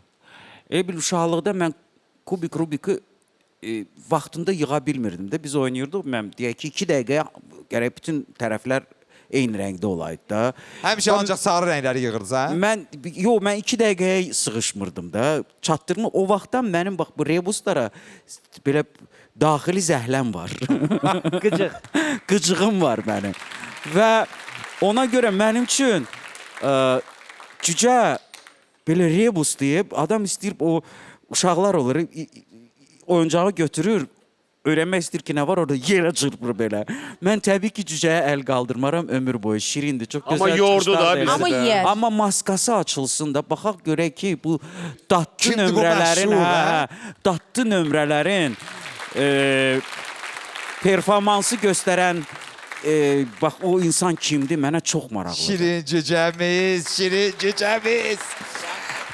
Elə bir uşaqlıqda mən Rubiki vaxtında yığa bilmirdim də. Biz oynayırdıq, mən deyək ki, 2 dəqiqəyə gərək bütün tərəflər eyni rəngdə olaydı da. Həmişə ancaq sarı rəngləri yığırdınız, hə? Mən 2 dəqiqəyə sığışmırdım da. Çatdırma, o vaxtdan mənim bax bu rebuslara belə daxili zəhləm var. Qıcıq. Qıcığım var mənim. Və ona görə mənim üçün cücə belə rebus deyib, adam istəyir, o uşaqlar olur, oyuncağı götürür, öyrənmək istəyir ki, nə var orada, yerə çırpır belə. Mən təbii ki, cücəyə əl qaldırmaram ömür boyu, şirindir, çox gözəl Amma yordu da bizi Amma yer. Amma maskası açılsın da, baxaq görək ki, bu dadlı Kimdir bu nömrələrin, məşhur, dadlı nömrələrin performansı göstərən bax o insan kimdir? Mənə çox maraqlıdır. Şirin cücəmiz, şirin cücəmiz.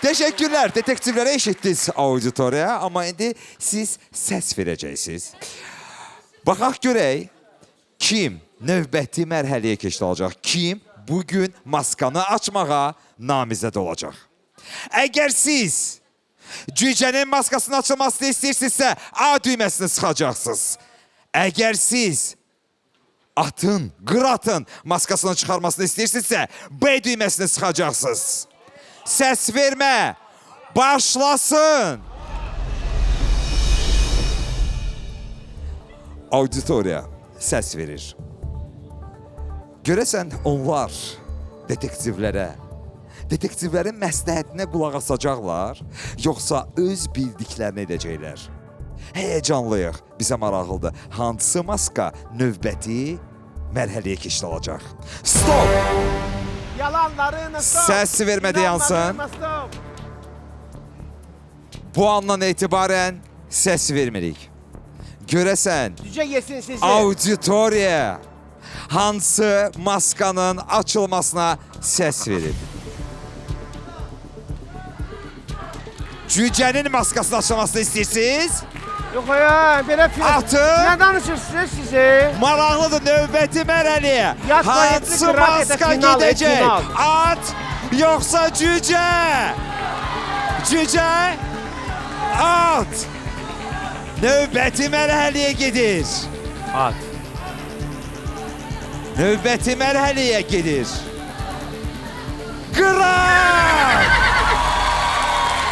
Teşekkürler. Detektivlere eşittiniz auditoriya. Ama indi siz səs verəcəksiniz. Baxaq görək kim növbəti mərhələyə keçid alacaq? Kim bugün maskanı açmağa namizəd olacaq? Əgər siz cücənin maskasının açılmasını istəyirsinizsə, A düyməsini sıxacaqsınız. Əgər siz atın, Qıratın maskasını çıxarmasını istəyirsinizsə, B düyməsini sıxacaqsınız. Səs vermə başlasın. Auditoriya səs verir. Görəsən onlar detektivlərin məsləhətinə qulaq asacaqlar, yoxsa öz bildiklərini edəcəklər? Həyəcanlıyıq, bizə maraqlıdır. Hansı maska növbəti mərhələyə keçid alacaq? Stop! Yalanlarına stop. Səs vermədə yansın. Yalanlarına stop. bu andan etibarən səs vermirik. Görəsən, Cüce yesin sizi. auditoriya hansı maskanın açılmasına səs verir? Cücənin maskasının açılmasını istəyirsiniz? Yox ya, belə Atın. Ne danışırsınız sizi? Maraqlıdır növbəti mərhələyə. Yat Hansı planetli qırat maska final, gedəcək? final. At yoxsa cücə? Cücə? At. Növbəti mərhələyə gedir. At. Növbəti mərhələyə gedir. Qırat!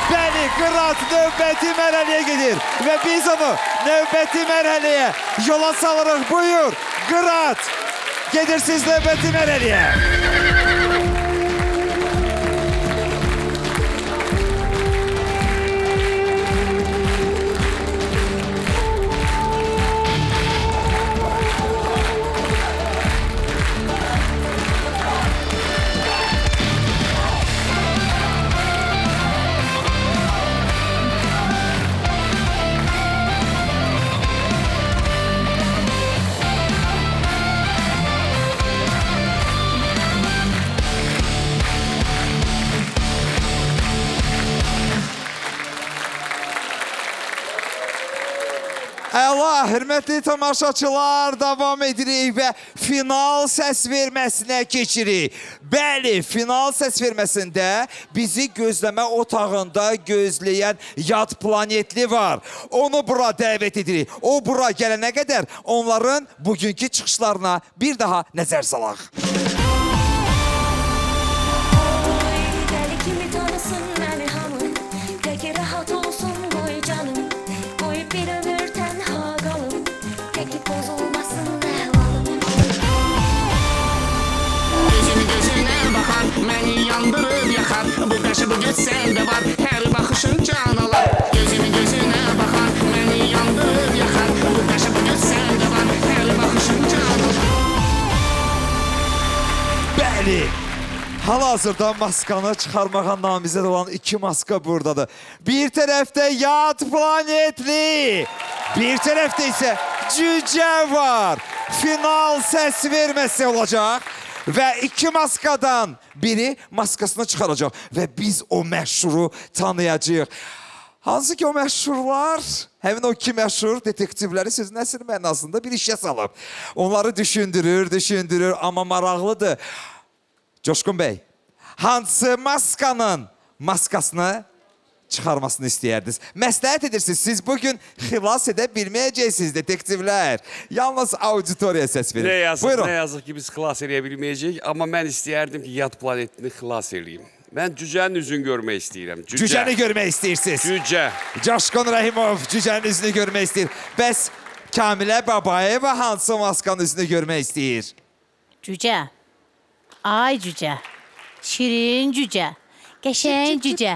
Bəli, Qırat növbəti mərhələyə gedir. Və biz onu növbəti mərhələyə yola salırıq. Buyur, Qırat. Gedirsiniz növbəti mərhələyə. Əla, hörmətli tamaşaçılar, davam edirik və final səs verməsinə keçirik. Bəli, final səs verməsində bizi gözləmə otağında gözləyən yad planetli var. Onu bura dəvət edirik. O bura gələnə qədər onların bugünkü çıxışlarına bir daha nəzər salaq. Deli kimi tanısın beni hamı, peki rahat olsun koy canım. Koy bir ömür tenha kalım, peki bozulmasın ehvalım. Gözüne bakar, beni yandırır yakar. Bu kaşı bu göz sende var, her bakışın can alar. Gözüne bakar, beni yandırır yakar. Bu kaşı bu göz sende var, her bakışın can alar. Bəli, hal-hazırda maskanı çıxarmağa namizəd olan iki maska buradadır. Bir tərəfdə yad planetli, bir tərəfdə isə cücə var. Final səs verməsi olacaq və iki maskadan biri maskasını çıxaracaq və biz o məşhuru tanıyacağıq. Hansı ki o məşhurlar, həmin o iki məşhur detektivləri sözün əsl mənasında bir işə salıb. Onları düşündürür, amma maraqlıdır. Coşqun bəy, hansı maskanın maskasını çıxarmasını istəyərdiniz? Məsləhət edirsiniz, siz bugün xilas edə bilməyəcəksiniz detektivlər. Yalnız auditoriya səs verin. Ne yazık ki biz xilas edə bilməyəcəyik, amma mən istəyərdim ki yad planetini xilas edeyim. Mən cücənin üzünü görmək istəyirəm. Cücəni görmək istəyirsiniz. Cücə. Coşqun Rəhimov cücənin üzünü görmək istəyir. Bəs Kamilə Babayeva hansı maskanın üzünü görmək istəyir? Cücə. Ay cücə. Şirin cücə. Qəşəng cücə.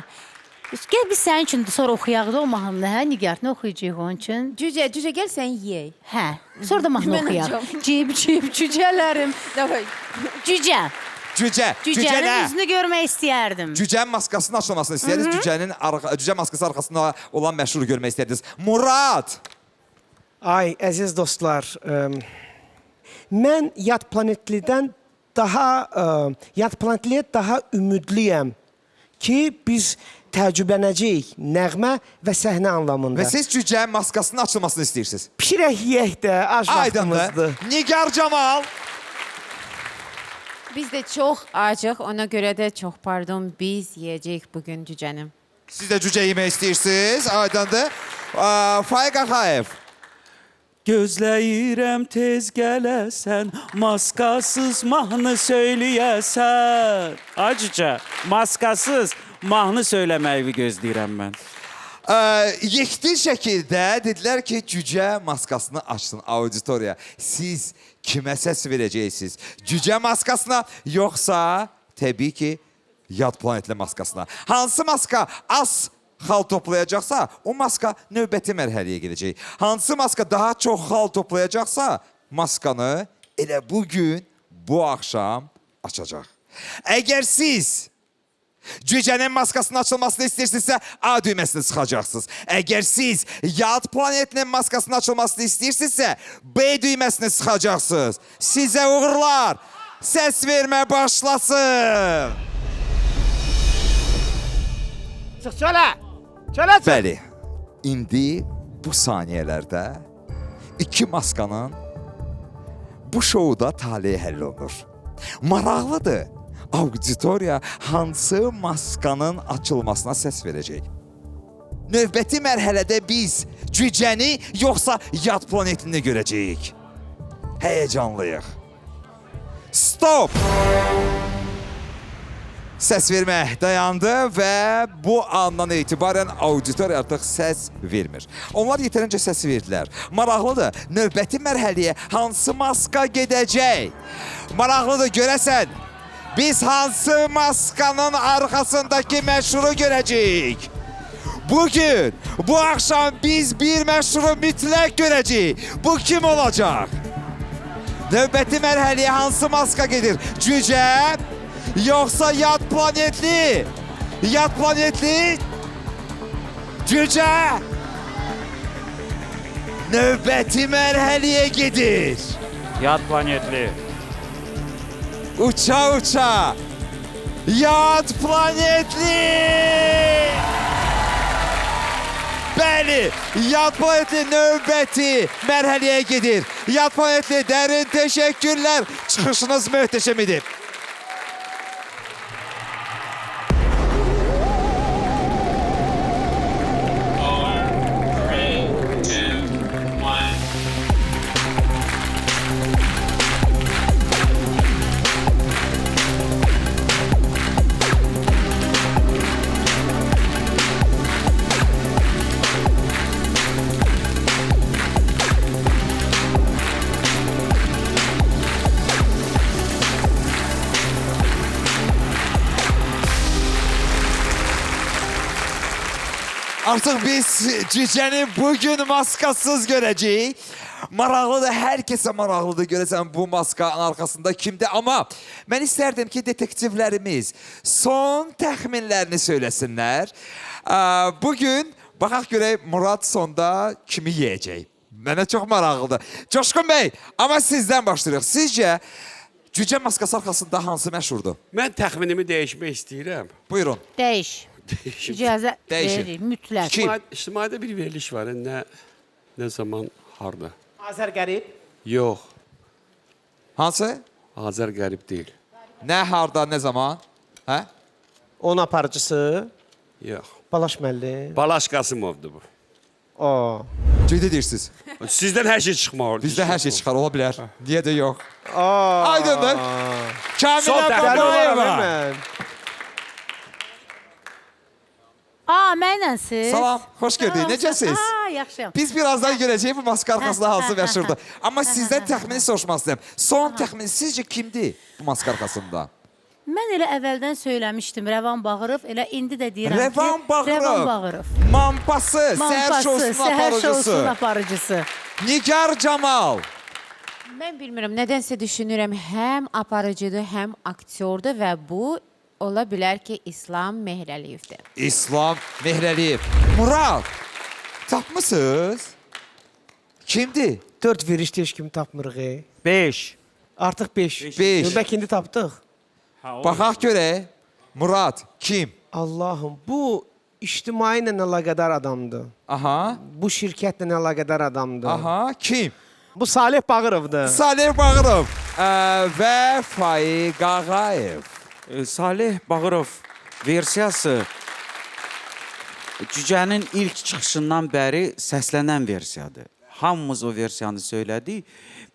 Gəl biz sənin üçün sonra oxuyaq da o mahnını, hə? Nigar, nə oxuyacağıq onun üçün? Cücə gəl sən yeyək. Hə, sonra da mahnı oxuyaq. Cib cücələrim. Davay. Cücə. Cücə. Cücənin üzünü görmək istəyərdim. Cücənin maskasının açılmasını istəyirdiniz. Cücə maskası arxasında olan məşhuru görmək istəyirdiniz. Murad! Ay, əziz dostlar, mən yad planetlidən yad planetliyə daha ümidliyəm ki, biz təəccüblənəcəyik nəğmə və səhnə anlamında. Və siz cücənin maskasının açılmasını istəyirsiniz. Pişirək yeyək də, ac vaxtımızdır. Nigar Camal! Biz də çox acıq, ona görə də çox pardon, biz yeyəcəyik bugün cücəni. Siz də cücə yemək istəyirsiniz, aydındır. Faiq Ağayev. Gözləyirəm tez gələsən, maskasız mahnı söyləyəsən. Ay cücə, maskasız mahnı söyləməyi gözləyirəm mən. Yekdil şəkildə dedilər ki, cücə maskasını açsın auditoriya. Siz kimə səs verəcəksiniz? Cücə maskasına, yoxsa təbii ki, yad planetli maskasına. Hansı maska az xal toplayacaqsa, o maska növbəti mərhələyə gedəcək. Hansı maska daha çox xal toplayacaqsa, maskanı elə bugün, bu axşam açacaq. Əgər siz Cücənin maskasının açılmasını istəyirsinizsə, A düyməsini sıxacaqsınız. Əgər siz yad planetinin maskasının açılmasını istəyirsinizsə, B düyməsini sıxacaqsınız. Sizə uğurlar. Səs vermə başlasın. Çıx çölə. Çölə çıx. Bəli, indi bu saniyələrdə iki maskanın bu şouda taleyi həll olunur. Maraqlıdır, auditoriya hansı maskanın açılmasına səs verəcək? Növbəti mərhələdə biz cücəni yoxsa yad planetini görəcəyik. Həyəcanlıyıq. Stop! Səs vermə dayandı və bu andan etibarən auditoriya artıq səs vermir. Onlar yetərincə səsi verdilər. Maraqlıdır, növbəti mərhələyə hansı maska gedəcək? Maraqlıdır, görəsən, biz hansı maskanın arxasındakı məşhuru görəcəyik? Bugün, bu axşam biz bir məşhuru mütləq görəcəyik. Bu kim olacaq? Növbəti mərhələyə hansı maska gedir? Cücə, yoxsa yad planetli? Yad planetli? Cücə? Növbəti mərhələyə gedir. Yad planetli. Uça-uça. Yad planetli! Bəli, yad planetli növbəti mərhələyə gedir. Yad planetli, dərin təşəkkürlər. Çıxışınız möhtəşəm idi. Artıq biz cücəni bugün maskasız görəcəyik. Maraqlıdır, hər kəsə maraqlıdır görəsən bu maskanın arxasında kimdir. Amma mən istərdim ki, detektivlərimiz son təxminlərini söyləsinlər. Bugün baxaq görək Murad sonda kimi yeyəcək. Mənə çox maraqlıdır. Coşqun bəy, amma sizdən başlayırıq. Sizcə cücə maskası arxasında hansı məşhurdur? Mən təxminimi dəyişmək istəyirəm. Buyurun. Dəyiş. İcazə verir, mütləq. İctimaiyyətdə bir veriliş var. Nə zaman, harda? Azər Qərib. Yox. Hansı? Azər Qərib deyil. Nə, harda, nə zaman? Hə? Onun aparıcısı. Yox. Balaş müəllim. Balaş Qasımovdur bu. O. Ciddi deyirsiniz. Sizdən hər şey çıxmır. Bizdə hər şey çıxar, ola bilər. Niyə də yox? Aa. Aydındır. Kamilə Babayeva. Mənənsiz. Salam, xoş gördük. Necəsiz? Yaxşıyam. Biz birazdan görəcəyik bu maska arxasında hansı məşhurdur. Amma sizdən təxmini soruşmaq istəyirəm. Son təxmini sizcə kimdir bu maska arxasında? Mən elə əvvəldən söyləmişdim, Rəvan Bağırov, elə indi də deyirəm Rəvan ki, Bağırov. Rəvan Bağırov. Mampası, səhər şousunun aparıcısı. Nigar Camal. Mən bilmirəm, nədənsə düşünürəm, həm aparıcıdır, həm aktyordur və bu ola bilər ki, İslam Mehrəliyevdir. İslam Mehrəliyev. Murad, tapmısınız? Kimdir? 4 verişdə heç kimi tapmırıq. 5. Artıq 5. 5. Bəlkə indi tapdıq. Baxaq görək. Murad, kim? Allahım, bu ictimai ilə əlaqədar adamdır. Aha. Bu şirkətlə əlaqədar adamdır. Aha, kim? Bu Salih Bağırovdur. Salih Bağırov və Faiq Ağayev. Salih Bağırov versiyası cücənin ilk çıxışından bəri səslənən versiyadır. Hamımız o versiyanı söylədik.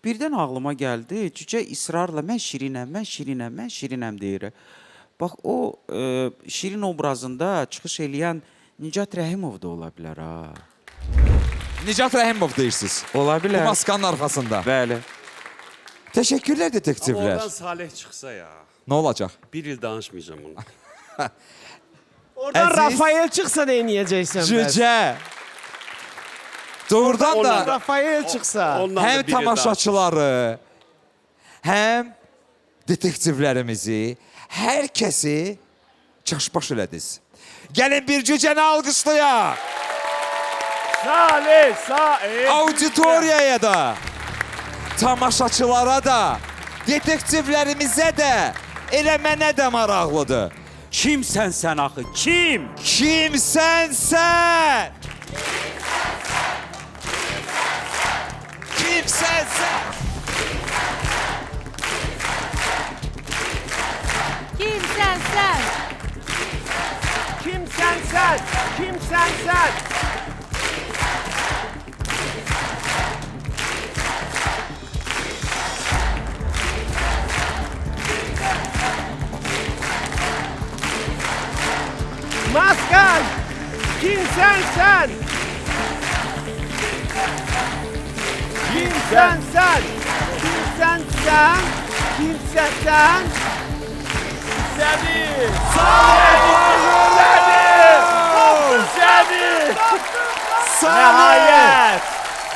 Birdən ağlıma gəldi, cücə israrla mən şirinəm, mən şirinəm, mən şirinəm deyir. Bax, o şirin obrazında çıxış eləyən Nicat Rəhimov da ola bilər. Nicat Rəhimov deyirsiniz. Ola bilər. Bu maskanın arxasında. Bəli. Təşəkkürlər detektivlər. Amma oradan Salih çıxsa ya. Nə olacaq? Bir il danışmayacağım onu. Oradan Rafael çıxsa nə edəcəksən? Cücə. Doğrudan da Rafael çıxsa. Həm tamaşaçıları, həm detektivlərimizi, hər kəsi çaşbaş elədiniz. Gəlin bir cücəni alqışlayaq. Salih, Salih. Auditoriyaya da, tamaşaçılara da, detektivlərimizə də, elə mənə də maraqlıdır. Kimsən sən axı? Kim? Kimsən sən? Kimsən sən? Kimsən sən? Kimsən sen? Kimsən sen? Maskal! Kimsən sen? Kimsən sen? Kimsən sen? Kimsən sen? Seni! Seni! Nihayet!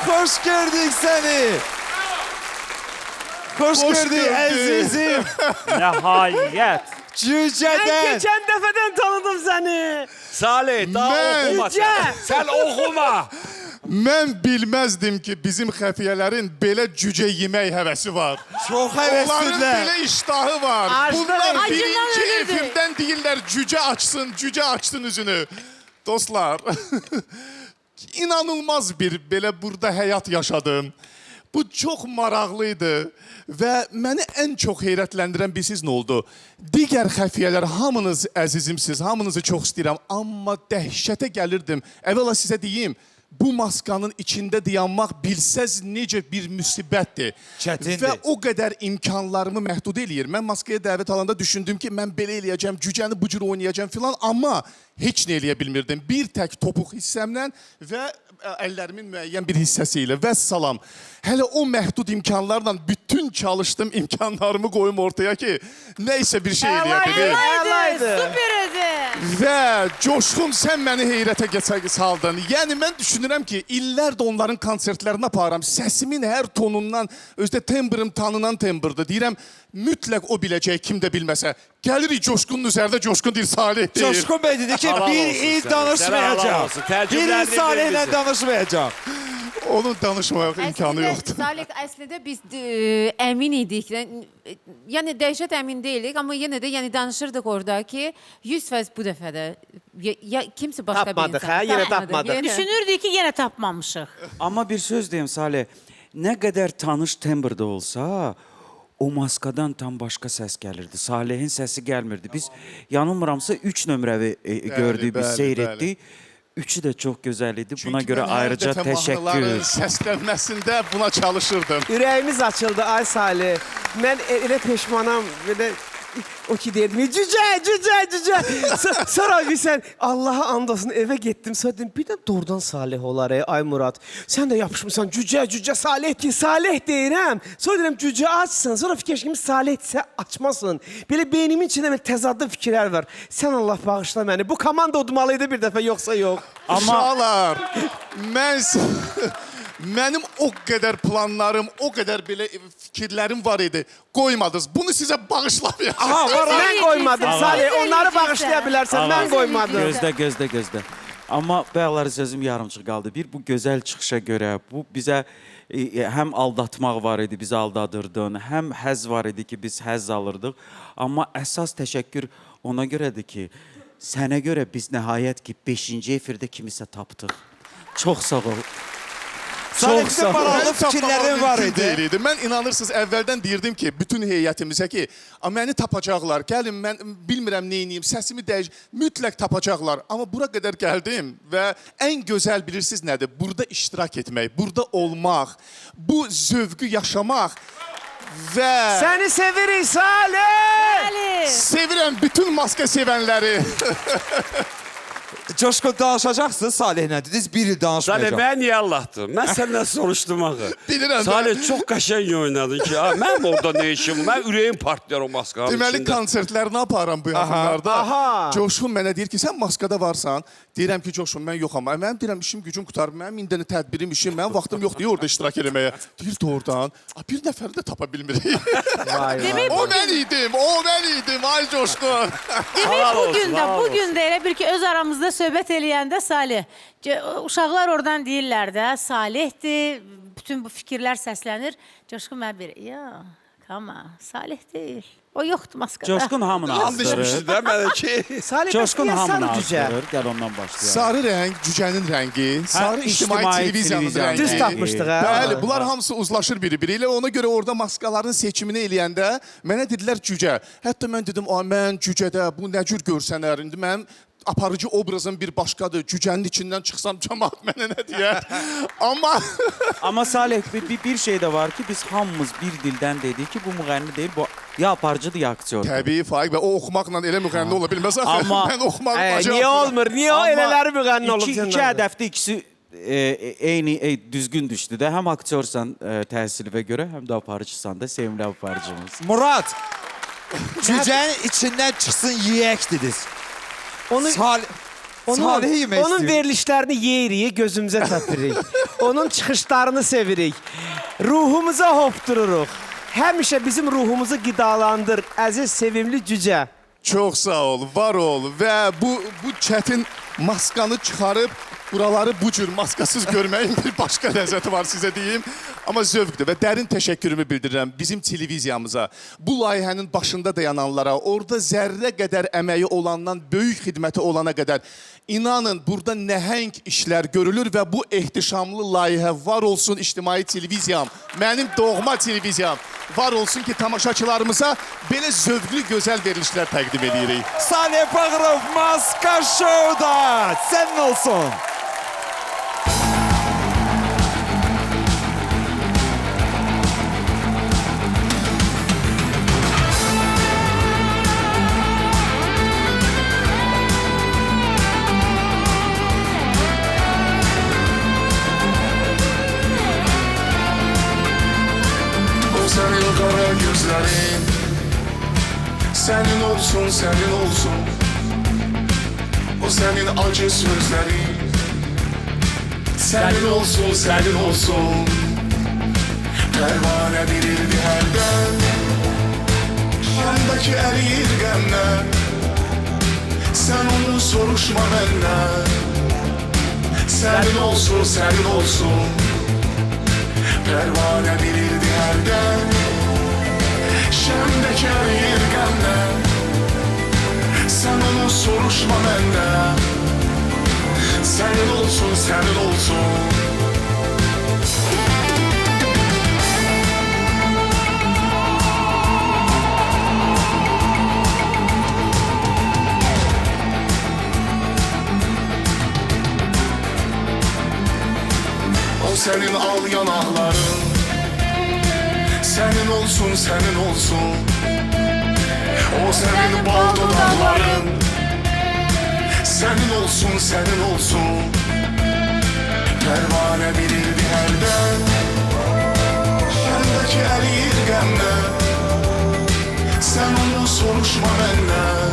Hoş gördük seni. Hoş gördük azizim. Nəhayət. Cüceden. Ben geçen defeden tanıdım seni. Salih, daha Mən- oxuma sən. Sən oxuma. Mən bilməzdim ki, bizim xəfiyyələrin belə cücə yemək həvəsi var. Çox Onların həvəslidirlər. belə iştahı var. Acdan Bunlar ölür. birinci Acından ölürdü. efirdən deyirlər cücə açsın üzünü. Dostlar, inanılmaz bir belə burada həyat yaşadım. Bu çox maraqlıydı və məni ən çox heyrətləndirən bilirsiniz nə oldu? Digər xəfiyyələr hamınız əzizimsiz, hamınızı çox istəyirəm, amma dəhşətə gəlirdim. Əvvəla sizə deyim, bu maskanın içində dayanmaq bilsəz necə bir müsibətdir. Çətindir. Və o qədər imkanlarımı məhdud eləyir. Mən maskaya dəvət alanda düşündüm ki, mən belə eləyəcəm, cücəni bu cür oynayacam filan, amma heç nə eləyə bilmirdim. Bir tək topuq hissəmlə və əllərimin müəyyən bir hissəsi ilə. Vəssalam. Hələ o məhdud imkanlarla bütün çalışdım, imkanlarımı qoyum ortaya ki, nəysə bir şey eləyə bilim. Əlaydı. Süper idi. Və Coşqun, sən məni heyrətə saldın. Yəni, mən düşünürəm ki, illərdə onların konsertlərini aparam. Səsimin hər tonundan, özdə tembrim tanınan tembrdir. Deyirəm, mütləq o biləcək, kim də bilməsə. Gəlirik Coşqunun üzərində, Coşqun deyir, Salih deyir. Coşkun Bey dedi ki Halal bir olsun il sənə. Sənə halal danışmayacaq. olsun. Bir il Tərcümələrini Salih'le vermişsin. danışmayacaq. Onun danışmaya imkanı yoxdur. Salih, əslində biz əmin idik. Yəni dəhşət əmin deyilik, amma yenə də yəni danışırdıq orada ki, 100% bu dəfə də ya kimsə başqa bir Tapmadıq, insan. hə? Yenə tapmadıq. Yenə. Düşünürdük ki, yenə tapmamışıq. Amma bir söz deyim Salih, nə qədər tanış tembrdə olsa, o maskadan tam başqa səs gəlirdi. Salihin səsi gəlmirdi. Biz yanılmıramsa 3 nömrəvi gördük, biz bəli, seyr etdik. Üçü də çox gözəl idi. Buna görə mən hər ayrıca dəfə təşəkkür. mahnıların səslənməsində buna çalışırdım. Ürəyimiz açıldı ay Salih. Mən elə peşmanam, belə o ki deyirdim, cücə. Sonra bir sən Allaha and olsun evə getdim. Sonra dedim, bir də doğrudan Salih olar ay Murad. Sən də yapışmışsan cücə Salih ki, Salih deyirəm. Sonra deyirəm cücə açsın. Sonra fikirləşdim Salihsə açmasın. Belə beynimin içində belə təzadlı fikirlər var. Sən Allah bağışla məni. Bu komanda udmalıydı bir dəfə yoxsa yox. Uşaqlar, mənim o qədər planlarım, o qədər belə fikirlərim var idi. Qoymadınız. Bunu sizə bağışlamayacağım. Aha, var, mən qoymadım Salih. Onları bağışlaya bilərsən, mən qoymadım. Gözdə. Amma bəyaları sözüm yarımçıq qaldı. Bir, bu gözəl çıxışa görə, bu bizə həm aldatmaq var idi, bizi aldadırdın, həm həzz var idi ki, biz həzz alırdıq. Amma əsas təşəkkür ona görədir ki, sənə görə biz nəhayət ki, 5-ci efirdə kimisə tapdıq. Çox sağ ol. Salih'in maraqlı fikirlərim var idi. Deyildi. Mən inanırsınız, əvvəldən deyirdim ki, bütün heyətimizə ki, məni tapacaqlar, gəlin, mən bilmirəm neyniyim, səsimi mütləq tapacaqlar. Amma bura qədər gəldim və ən gözəl bilirsiniz nədir? Burada iştirak etmək, burada olmaq, bu zövqü yaşamaq və... Səni sevirik Salih! Sevirəm bütün maska sevənləri. Coşkun danışacaqsınız Salihlə dediniz, bir il Salih, danışmayacaq. mən niyə Allah'tım? Mən səndən soruşdum axı. Bilirəm. Salih, çox qəşəng oynadın ki, mənim orada ne işim? Mən ürəyim partlayır o maskanın içində. Deməli, konsertlərini aparam bu yaxınlarda. Coşkun mənə deyir ki, sən maskada varsan. Deyirəm ki, Coşkun, mən yoxam. Mənim deyirəm, işim gücüm qutarıb. Mənim indəni tədbirim, işim, mənim vaxtım yoxdur orada iştirak eləməyə. Deyir doğrudan, bir nəfəri də tapa bilmirik. O mən idim, ay Coşkun. Demək, bugün də elə bir ki, öz aramızda söhbət eləyəndə Salih, uşaqlar oradan deyirlər də, Salihdir, bütün bu fikirlər səslənir. Coşkun mən bir, Salih deyil. O yoxdur maskada. Coşkun hamını Andışmışdı da mənə ki. Coşkun hamını azdırır. Gəl ondan başlayalım. Sarı rəng cücənin rəngi, sarı ictimai televiziyanın rəngi. Düz tapmışdıq, hə? Bəli, bunlar hamısı uzlaşır biri-biri ilə. Ona görə orada maskaların seçimini eləyəndə mənə dedilər cücə. Hətta mən dedim, mən cücədə bu nə cür görsənər? İndi mənim aparıcı obrazım bir başqadır. Cücənin içindən çıxsam cəmaat mənə nə deyər? Amma Salih, bir şey də var ki, biz hamımız bir dildən dedik ki, bu müğənni deyil, bu ya aparıcıdır, ya aktyordur. Təbii, Faiq bəy, o oxumaqla elə müğənni ola bilməz. Amma mən oxumaq bacam. Niyə olmur? Niyə o elələri müğənni olub? İki hədəfdə ikisi eyni düzgün düşdü də. Həm aktyorsan təhsilivə görə, həm də aparıcısan da, sevimli aparıcımız. Murad, cücənin içindən çıxsın yeyək dediniz. Salih'i yemək Onun istiyor. verilişlərini yeyirik, gözümüzə təpirik. Onun çıxışlarını sevirik. Ruhumuza hopdururuq. Həmişə bizim ruhumuzu qidalandır, əziz, sevimli cücə. Çox sağ ol, var ol və bu çətin maskanı çıxarıb buraları bu cür maskasız görməyin bir başqa ləzzəti var sizə deyim. Amma zövqdür və dərin təşəkkürümü bildirirəm bizim televiziyamıza, bu layihənin başında dayananlara, orada zərrə qədər əməyi olandan böyük xidməti olana qədər. İnanın, burada nəhəng işlər görülür və bu ehtişamlı layihə var olsun ictimai televiziyam, mənim doğma televiziyam. Var olsun ki, tamaşaçılarımıza belə zövqlü, gözəl verilişlər təqdim edirik. Salih Bağırov Maska Show'da sənin olsun. Senin kara gözlerin, senin olsun, senin olsun. O senin acı sözlerin, senin olsun, senin olsun. Pervane verildi herden, yandaki eriyir gemler. Sen onu soruşma benden. Senin olsun, senin olsun. Pervane verildi herden, şemdeki eriyir gemler. Sen onu soruşma benden. Senin olsun, senin olsun. O senin al yanakların, senin olsun, senin olsun. O senin bal dudakların, senin olsun, senin olsun. Pervane verildi herden, yandaki eriyir gemler. Sen onu soruşma benden.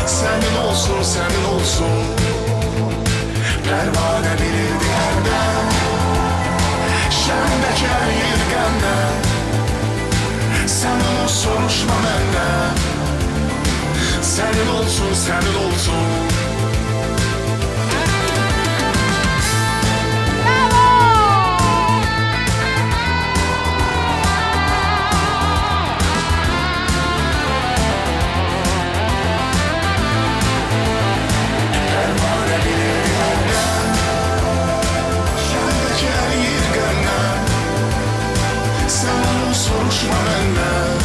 Senin olsun, senin olsun. Pervane verildi herden, şemdeki eriyir gemler. Sen onu soruşma benden. Senin olsun, senin olsun. Soruşma benden.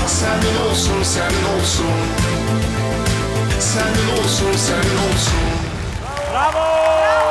Senin olsun, senin olsun. Senin olsun, senin olsun. Bravo!